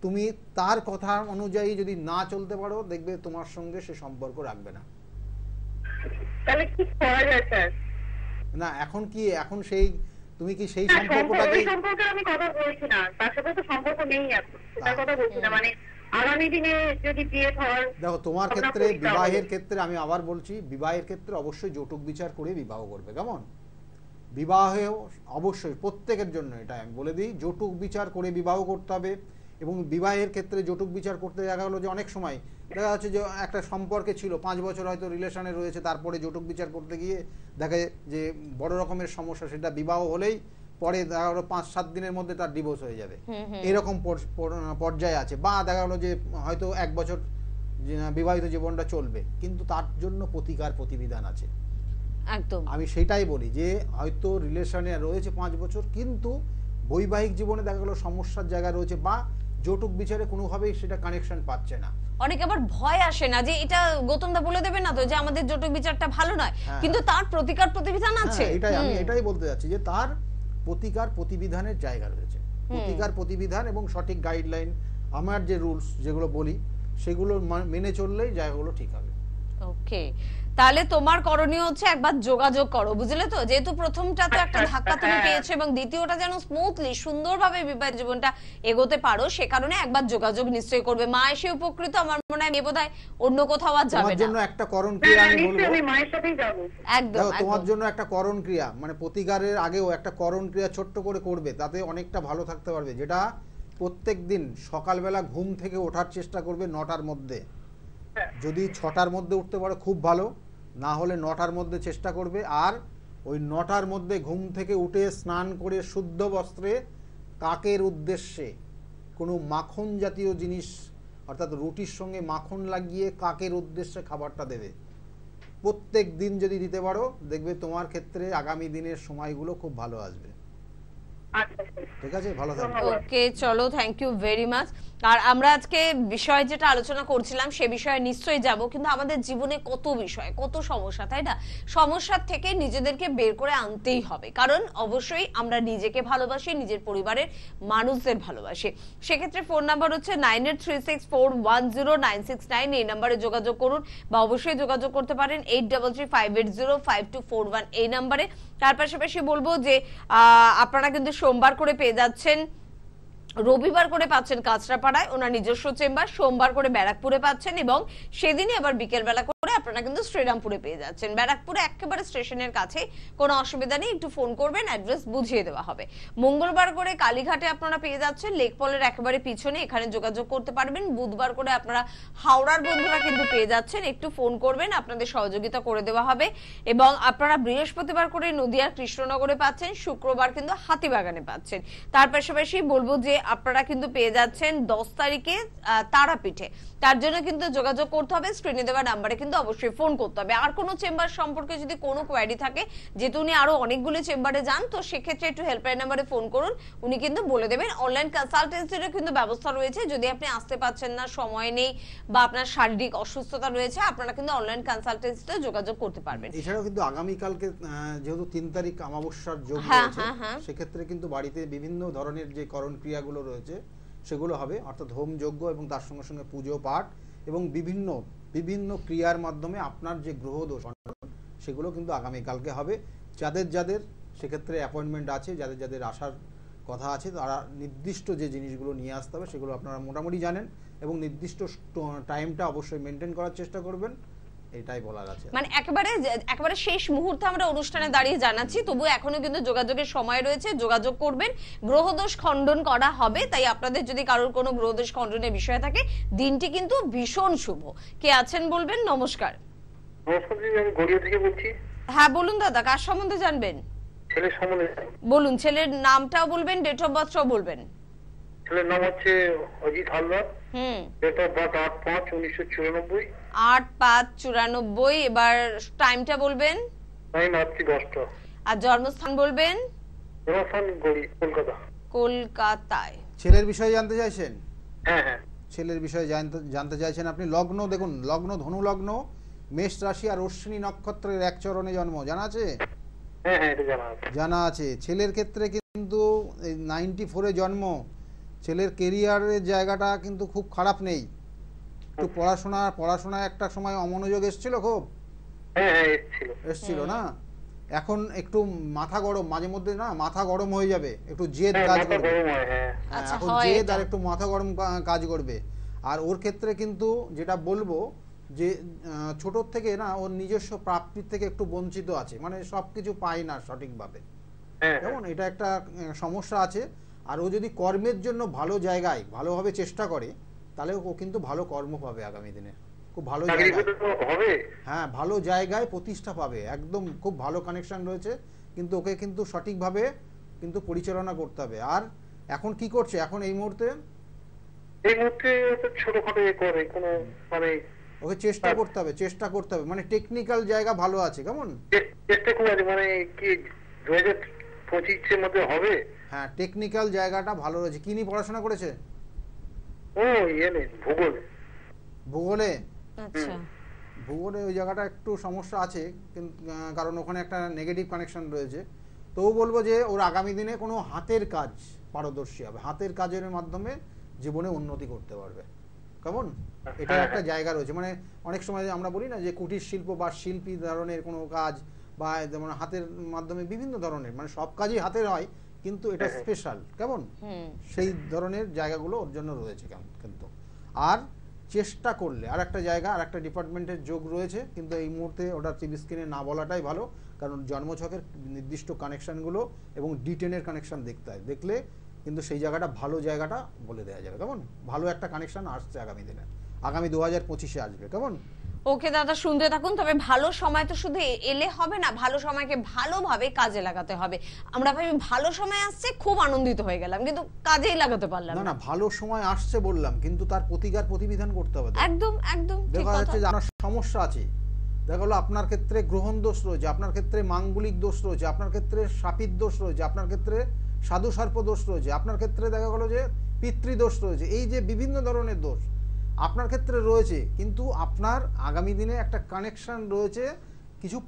তুমি তার কথা অনুযায়ী যদি না চলতে পারো, দেখবে তোমার সঙ্গে সে সম্পর্ক রাখবে না। তাহলে কি করা যায় স্যার? না এখন সেই তুমি কি সেই সম্পর্কটাকে সম্পর্কে আমি কথা বলছি না, তার সাথে তো সম্পর্ক নেই এখন, তার কথা বলছি না। মানে আগামী দিনে যদি বিয়ে হয়, দেখো তোমার ক্ষেত্রে বিবাহের ক্ষেত্রে আমি আবার বলছি, বিবাহের ক্ষেত্রে অবশ্যই যৌতুক বিচার করে বিবাহ করবে। কেমন? বিবাহেও অবশ্যই প্রত্যেকের জন্য এটা আমি বলে দিই, যৌতুক বিচার করে বিবাহ করতে হবে। এবং বিবাহের ক্ষেত্রে যৌতুক বিচার করতে দেখা গেলো যে অনেক সময় দেখা যাচ্ছে যে একটা সম্পর্কে ছিল 5 বছর হয়তো রিলেশনে রয়েছে, তারপরে যৌতুক বিচার করতে গিয়ে দেখে যে বড় রকমের সমস্যা, সেটা বিবাহ হলেই পরে দেখা গেলো 5-7 দিনের মধ্যে তার ডিভোর্স হয়ে যাবে, এরকম পর্যায়ে আছে। বা দেখা গেলো যে হয়তো 1 বছর বিবাহিত জীবনটা চলবে, কিন্তু তার জন্য প্রতিকার প্রতিবিধান আছে। একদম আমি সেটাই বলি যে হয়তো রিলেশনে রয়েছে 5 বছর, কিন্তু বৈবাহিক জীবনে দেখা গেলো সমস্যার জায়গা রয়েছে, বা যৌতুক বিচারে কোনোভাবেই সেটা কানেকশন পাচ্ছে না। অনেকে আবার ভয় আসে না যে এটা গৌতমদা বলে দেবে না তো যে আমাদের যৌতুক বিচারটা ভালো নয়, কিন্তু তার প্রতিকার প্রতিবিধান আছে। আমি এটাই বলতে যাচ্ছি যে তার প্রতিকার প্রতিবিধানের জায়গা রয়েছে। প্রতিকার প্রতিবিধান এবং সঠিক গাইডলাইন, আমার যে রুলস যেগুলো বলি সেগুলো মেনে চললেই জায়গাগুলো ঠিক হবে। ওকে, তাহলে তোমার করণীয় হচ্ছে একবার যোগাযোগ করো, বুঝলে তো? যেহেতু প্রথমটা তো একটা ধাক্কা তুমি পেয়েছো এবং দ্বিতীয়টা যেন স্মুথলি সুন্দরভাবে বিবাহ জীবনটা এগোতে পারো, সে কারণে একবার যোগাযোগ নিশ্চয়ই করবে। মা এসে উপকৃত, আমার মনে হয় মেয়ে বোধহয় অন্য কোথাও আর যাবে না। তোমার জন্য একটা করণ ক্রিয়া আমি বলবো, আমি মায়ের সাথেই যাব। একদম তোমার জন্য একটা করণ ক্রিয়া, মানে প্রতিকারের আগেও একটা করণ ক্রিয়া ছোট্ট করে করবে, তাতে অনেকটা ভালো থাকতে পারবে। যেটা প্রত্যেকদিন সকালবেলা ঘুম থেকে ওঠার চেষ্টা করবে 9টার মধ্যে। যদি 6টার মধ্যে উঠতে পারো খুব ভালো, না হলে 9টার মধ্যে চেষ্টা করবে। আর ওই 9টার মধ্যে ঘুম থেকে উঠে স্নান করে শুদ্ধ বস্ত্রে কাকের উদ্দেশ্যে কোনো মাখন জাতীয় জিনিস, অর্থাৎ রুটির সঙ্গে মাখন লাগিয়ে কাকের উদ্দেশ্যে খাবারটা দেবে। প্রত্যেক দিন যদি দিতে পারো, দেখবে তোমার ক্ষেত্রে আগামী দিনের সময়গুলো খুব ভালো আসবে। ঠিক আছে, ভালো থাকবে। ওকে, চলো, থ্যাংক ইউ ভেরি মাচ। আর আমরা আজকে বিষয় যেটা আলোচনা করছিলাম সে বিষয়ে নিশ্চয়ই যাব, কিন্তু আমাদের জীবনে কত বিষয়, কত সমস্যা, তাই না? সমস্যার থেকে নিজেদেরকে বের করে আনতেই হবে, কারণ অবশ্যই আমরা নিজেকে ভালোবাসি, নিজের পরিবারের মানুষদের ভালোবাসি। সেক্ষেত্রে ফোন নাম্বার হচ্ছে 9836410969, এই নাম্বারে যোগাযোগ করুন, বা অবশ্যই যোগাযোগ করতে পারেন 8335805241 এই নাম্বারে। তার পাশাপাশি বলবো যে আপনারা কিন্তু সোমবার করে পেয়ে যাচ্ছেন, রবিবার করে পাচ্ছেন কাঁচরাপাড়ায় ওনার নিজস্ব চেম্বার, সোমবার করে ব্যারাকপুরে পাচ্ছেন, এবং সেদিনই আবার বিকেল বেলা করে আপনারা কিন্তু শ্রীরামপুরে পেয়ে যাচ্ছেন। ব্যারাকপুরে একেবারে স্টেশনের কাছে, কোনো অসুবিধা নেই, একটু ফোন করবেন, অ্যাড্রেস বুঝিয়ে দেওয়া হবে। মঙ্গলবার করে কালীঘাটে আপনারা পেয়ে যাচ্ছেন, লেকপলের একেবারে পিছনে, এখানে যোগাযোগ করতে পারবেন। বুধবার করে আপনারা হাওড়ার বন্ধুরা কিন্তু পেয়ে যাচ্ছেন, একটু ফোন করবেন, আপনাদের সহযোগিতা করে দেওয়া হবে। এবং আপনারা বৃহস্পতিবার করে নদিয়ার কৃষ্ণনগরে পাচ্ছেন, শুক্রবার কিন্তু হাতিবাগানে পাচ্ছেন। তার পাশাপাশি বলবো যে আপনারা কিন্তু পেয়ে যাচ্ছেন 10 তারিখে তারাপীঠে। তার জন্য কিন্তু যোগাযোগ করতে হবে, স্ক্রিনে দেওয়া নাম্বারে কিন্তু অবশ্যই ফোন করতে হবে। আর কোনো চেম্বার সম্পর্কে যদি কোনো কোয়ারি থাকে, যেহেতু উনি আরো অনেকগুলো চেম্বারে যান, তো সেক্ষেত্রে একটু হেল্পলাইন নাম্বারে ফোন করুন, উনি কিন্তু বলে দেবেন। অনলাইন কনসালটেন্সিরও কিন্তু ব্যবস্থা রয়েছে, যদি আপনি আসতে পারছেন না, সময় নেই, বা আপনার শারীরিক অসুস্থতা রয়েছে, আপনারা কিন্তু অনলাইন কনসালটেন্সিতে যোগাযোগ করতে পারবেন। এছাড়াও কিন্তু আগামীকালকে যেহেতু 3 তারিখ অমাবস্যার যোগ রয়েছে, সেক্ষেত্রে কিন্তু বাড়িতে বিভিন্ন ধরনের যে করণ ক্রিয়াগুলো রয়েছে সেগুলো হবে, অর্থাৎ হোম যজ্ঞ এবং তার সঙ্গে সঙ্গে পুজো পাঠ এবং বিভিন্ন বিভিন্ন ক্রিয়ার মাধ্যমে আপনার যে গ্রহ দোষ সেগুলো কিন্তু আগামীকালকে হবে। যাদের যাদের সেক্ষেত্রে অ্যাপয়েন্টমেন্ট আছে, যাদের যাদের আসার কথা আছে, তারা নির্দিষ্ট যে জিনিসগুলো নিয়ে আসতে হবে সেগুলো আপনারা মোটামুটি জানেন, এবং নির্দিষ্ট টাইমটা অবশ্যই মেনটেন করার চেষ্টা করবেন, এটাই বলার আছে। মানে একেবারে শেষ মুহূর্তে আমরা অনুষ্ঠানে দাঁড়িয়ে জানাচ্ছি, তবু এখনো কিন্তু যোগাযোগের সময় রয়েছে, যোগাযোগ করবেন। গ্রহদোষ খণ্ডন করা হবে, তাই আপনাদের যদি কারোর কোনো গ্রহদোষ খণ্ডনের বিষয় থাকে, দিনটি কিন্তু ভীষণ শুভ। কে আছেন বলবেন? নমস্কার। নমস্কার দিদি, আমি গড়িয়া থেকে বলছি। হ্যাঁ বলুন দাদা, কার সম্বন্ধে জানবেন? ছেলের সম্বন্ধে। বলুন, ছেলের নামটাও বলবেন, ডেট অফ বার্থটাও বলবেন। ছেলের নাম হচ্ছে Ajit Haldar, date of birth 8/5/1994। 8/5/94। এবার টাইমটা বলবেন। টাইম রাত্রি 10টা। আর জন্মস্থান বলবেন? জন্মস্থান কলকাতা। কলকাতায়। ছেলের বিষয়ে জানতে চাইছেন? হ্যাঁ হ্যাঁ, ছেলের বিষয়ে জানতে চাইছেন আপনি। লগ্ন দেখুন, লগ্ন ধনু লগ্ন, মেষ রাশি আর অশ্বিনী নক্ষত্রের এক চরণে জন্ম, জানা আছে? হ্যাঁ হ্যাঁ, এটা জানা আছে। জানা আছে। ছেলের ক্ষেত্রে কিন্তু 94-এ জন্ম, ছেলের কেরিয়ারের জায়গাটা কিন্তু খুব খারাপ নেই, একটু পড়াশোনায় একটা সময় অমনোযোগ এসেছিল, খুব এসেছিল না, এখন একটু মাথা গরম, মাঝে মধ্যে না মাথা গরম হয়ে যাবে, একটু জেদ কাজ করবে, এখন জেদ আর একটু মাথা গরম কাজ করবে। আর ওর ক্ষেত্রে কিন্তু যেটা বলবো যে ছোটোর থেকে না ওর নিজস্ব প্রাপ্তির থেকে একটু বঞ্চিত আছে, মানে সবকিছু পায় না সঠিকভাবে, কেমন এটা একটা সমস্যা আছে। আর ও যদি কর্মের জন্য ভালো জায়গায় ভালোভাবে চেষ্টা করে তাহলে ও কিন্তু ভালো কর্ম পাবে আগামী দিনে, খুব ভালো জায়গায়, হ্যাঁ ভালো জায়গায় প্রতিষ্ঠা পাবে, একদম খুব ভালো কানেকশন রয়েছে, কিন্তু ওকে কিন্তু সঠিকভাবে কিন্তু পরিচালনা করতে হবে। আর এখন কি করছে, এখন এই মুহূর্তে ছোটখাটো করে কোনো মানে ওকে চেষ্টা করতে হবে, মানে টেকনিক্যাল জায়গা ভালো আছে, কেমন চেষ্টা খুব আছে, মানে কি 2025 এর মধ্যে হবে, হ্যাঁ টেকনিক্যাল জায়গাটা ভালো রয়েছে। কি নিয়ে পড়াশোনা করেছে? ভূগোলে। আচ্ছা, ভূগোলে ওই জায়গাটা একটু সমস্যা আছে, কারণ ওখানে একটা নেগেটিভ কানেকশন রয়েছে। তবু বলবো যে ওর আগামী দিনে কোনো হাতের কাজ পারদর্শী হবে, হাতের কাজের মাধ্যমে জীবনে উন্নতি করতে পারবে, কেমন এটা একটা জায়গা রয়েছে। মানে অনেক সময় আমরা বলি না যে কুটির শিল্প বা শিল্পী ধরনের কোনো কাজ, বা যেমন হাতের মাধ্যমে বিভিন্ন ধরনের, মানে সব কাজই হাতের হয় কিন্তু এটা স্পেশাল, কেমন সেই ধরনের জায়গাগুলো ওর জন্য রয়েছে কিন্তু। আর চেষ্টা করলে আর একটা জায়গা আর একটা ডিপার্টমেন্টের যোগ রয়েছে, কিন্তু এই মুহূর্তে ওটা টিভি স্ক্রিনে না বলাটাই ভালো, কারণ জন্মছকের নির্দিষ্ট কানেকশনগুলো এবং D10-এর কানেকশন দেখতে হয়, দেখলে কিন্তু সেই জায়গাটা ভালো জায়গাটা বলে দেওয়া যাবে, কেমন ভালো একটা কানেকশন আসছে আগামী দিনে, আগামী 2025-এ আসবে, কেমন। ওকে দাদা, শুনতে থাকুন। তবে ভালো সময় তো শুধু এলে হবে না, ভালো সময়কে ভালোভাবে কাজে লাগাতে হবে। আমরা ভাবি ভালো সময় আসছে, খুব আনন্দিত হয়ে গেলাম, কিন্তু কাজেই লাগাতে পারলাম না। ভালো সময় আসছে বললাম, কিন্তু তার প্রতিবিধান করতে হবে। একদম দেখা যাচ্ছে যে আপনার সমস্যা আছে, দেখা গেলো আপনার ক্ষেত্রে গ্রহণ দোষ রয়েছে, আপনার ক্ষেত্রে মাঙ্গলিক দোষ রয়েছে, আপনার ক্ষেত্রে শাপিত দোষ রয়েছে, আপনার ক্ষেত্রে সাধু সর্প দোষ রয়েছে, আপনার ক্ষেত্রে দেখা গেলো যে পিতৃদোষ রয়েছে, এই যে বিভিন্ন ধরনের দোষ আপনার ক্ষেত্রে রয়েছে, কিন্তু আপনার আগামী দিনে একটা কানেকশন রয়েছে, কিছু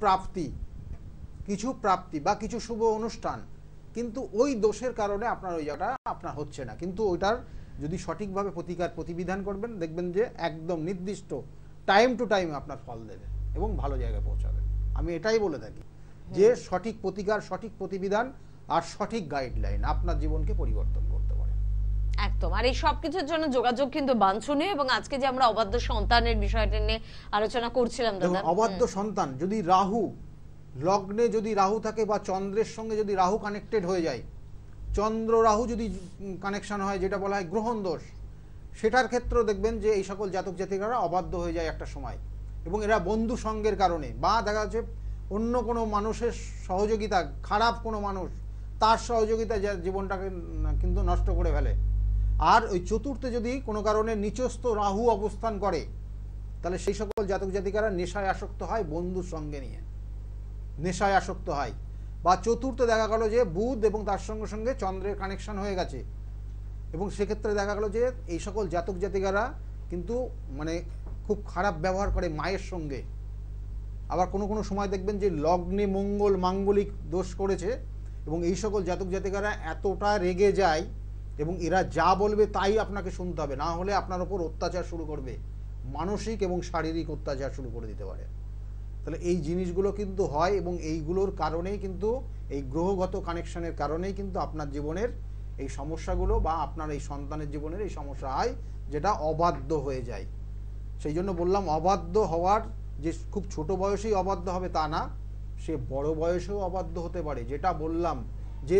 প্রাপ্তি বা কিছু শুভ অনুষ্ঠান, কিন্তু ওই দোষের কারণে আপনার ওই জায়গাটা আপনার হচ্ছে না। কিন্তু ওইটার যদি সঠিকভাবে প্রতিবিধান করবেন, দেখবেন যে একদম নির্দিষ্ট টাইম টু টাইম আপনার ফল দেবে এবং ভালো জায়গায় পৌঁছাবে। আমি এটাই বলে থাকি যে সঠিক প্রতিকার, সঠিক প্রতিবিধান আর সঠিক গাইডলাইন আপনার জীবনকে পরিবর্তন করতে পারে একদম। আর এই সবকিছুর জন্য যোগাযোগ কিন্তু বাঞ্ছনীয়। এবং আজকে যে আমরা অবাধ্য সন্তানের বিষয়টা নিয়ে আলোচনা করছিলাম দাদা, অবাধ্য সন্তান যদি রাহু লগ্নে যদি রাহু থাকে বা চন্দ্রের সঙ্গে যদি রাহু কানেক্টেড হয়ে যায়, চন্দ্র রাহু যদি কানেকশন হয়, যেটা বলা হয় গ্রহণ দোষ, সেটার ক্ষেত্রেও দেখবেন যে এই সকল জাতক জাতিকারা অবাধ্য হয়ে যায় একটা সময়, এবং এরা বন্ধু সঙ্গের কারণে বা দেখা যাচ্ছে অন্য কোনো মানুষের সহযোগিতা, খারাপ কোনো মানুষ তার সহযোগিতা জীবনটাকে কিন্তু নষ্ট করে ফেলে। আর ওই চতুর্থে যদি কোনো কারণে নিচস্থ রাহু অবস্থান করে, তাহলে সেই সকল জাতক জাতিকারা নেশায় আসক্ত হয়, বন্ধুর সঙ্গে নিয়ে নেশায় আসক্ত হয়। বা চতুর্থ দেখা গেল যে বুধ এবং তার সঙ্গে সঙ্গে চন্দ্রের কানেকশন হয়ে গেছে, এবং সেক্ষেত্রে দেখা গেল যে এই সকল জাতক জাতিকারা কিন্তু মানে খুব খারাপ ব্যবহার করে মায়ের সঙ্গে। আবার কোনো কোনো সময় দেখবেন যে লগ্নে মঙ্গল মাঙ্গলিক দোষ করেছে, এবং এই সকল জাতক জাতিকারা এতটা রেগে যায় এবং এরা যা বলবে তাই আপনাকে শুনতে হবে, না হলে আপনার ওপর অত্যাচার শুরু করবে, মানসিক এবং শারীরিক অত্যাচার শুরু করে দিতে পারে। তাহলে এই জিনিসগুলো কিন্তু হয়, এবং এইগুলোর কারণেই কিন্তু এই গ্রহগত কানেকশনের কারণেই কিন্তু আপনার জীবনের এই সমস্যাগুলো বা আপনার এই সন্তানের জীবনের এই সমস্যা হয়, যেটা অবাধ্য হয়ে যায়। সেই জন্য বললাম অবাধ্য হওয়ার যে খুব ছোট বয়সেই অবাধ্য হবে তা না, সে বড় বয়সেও অবাধ্য হতে পারে। যেটা বললাম যে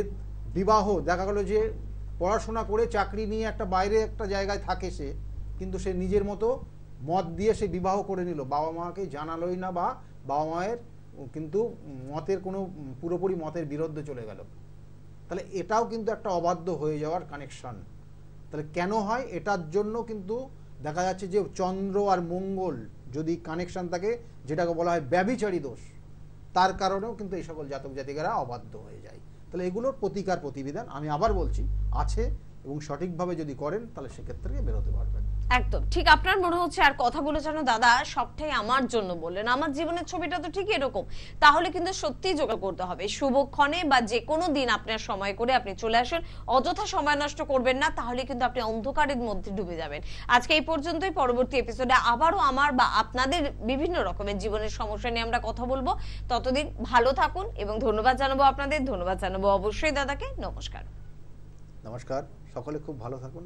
বিবাহ, দেখা গেল যে পড়াশোনা করে চাকরি নিয়ে একটা বাইরে একটা জায়গায় থাকে সে, কিন্তু সে নিজের মতো মত দিয়ে সে বিবাহ করে নিল, বাবা মাকে জানালোই না, বা বাবা মায়ের কিন্তু মতের কোনো পুরোপুরি মতের বিরুদ্ধে চলে গেল, তাহলে এটাও কিন্তু একটা অবাধ্য হয়ে যাওয়ার কানেকশন। তাহলে কেন হয়? এটার জন্য কিন্তু দেখা যাচ্ছে যে চন্দ্র আর মঙ্গল যদি কানেকশন থাকে, যেটাকে বলা হয় ব্যভিচারী দোষ, তার কারণেও কিন্তু এই সকল জাতক জাতিকারা অবাধ্য হয়ে যায়। তাহলে এগুলোর প্রতিকার প্রতিবিধান আমি আবার বলছি আছে, এবং সঠিকভাবে যদি করেন তাহলে সেক্ষেত্রে বেরোতে পারবেন। একদম ঠিক আপনার মনে হচ্ছে, আর কথাগুলো যেন দাদা সবটাই আমার জন্য বললেন, আমার জীবনের ছবিটা তো ঠিক এরকম, তাহলে কিন্তু সত্যি জোগাড় করতে হবে শুভক্ষণে বা যে কোনো দিন আপনার সময় করে আপনি চলে আসুন, অযথা সময় নষ্ট করবেন না, তাহলে কিন্তু আপনি অন্ধকারের মধ্যে ডুবে যাবেন। আজকে এই পর্যন্তই, পরবর্তী এপিসোডে আবারও আমার বা আপনাদের বিভিন্ন রকমের জীবনের সমস্যা নিয়ে আমরা কথা বলবো। ততদিন ভালো থাকুন এবং ধন্যবাদ জানাবো আপনাদের, ধন্যবাদ জানাবো অবশ্যই দাদাকে। নমস্কার। নমস্কার, সকলে খুব ভালো থাকুন।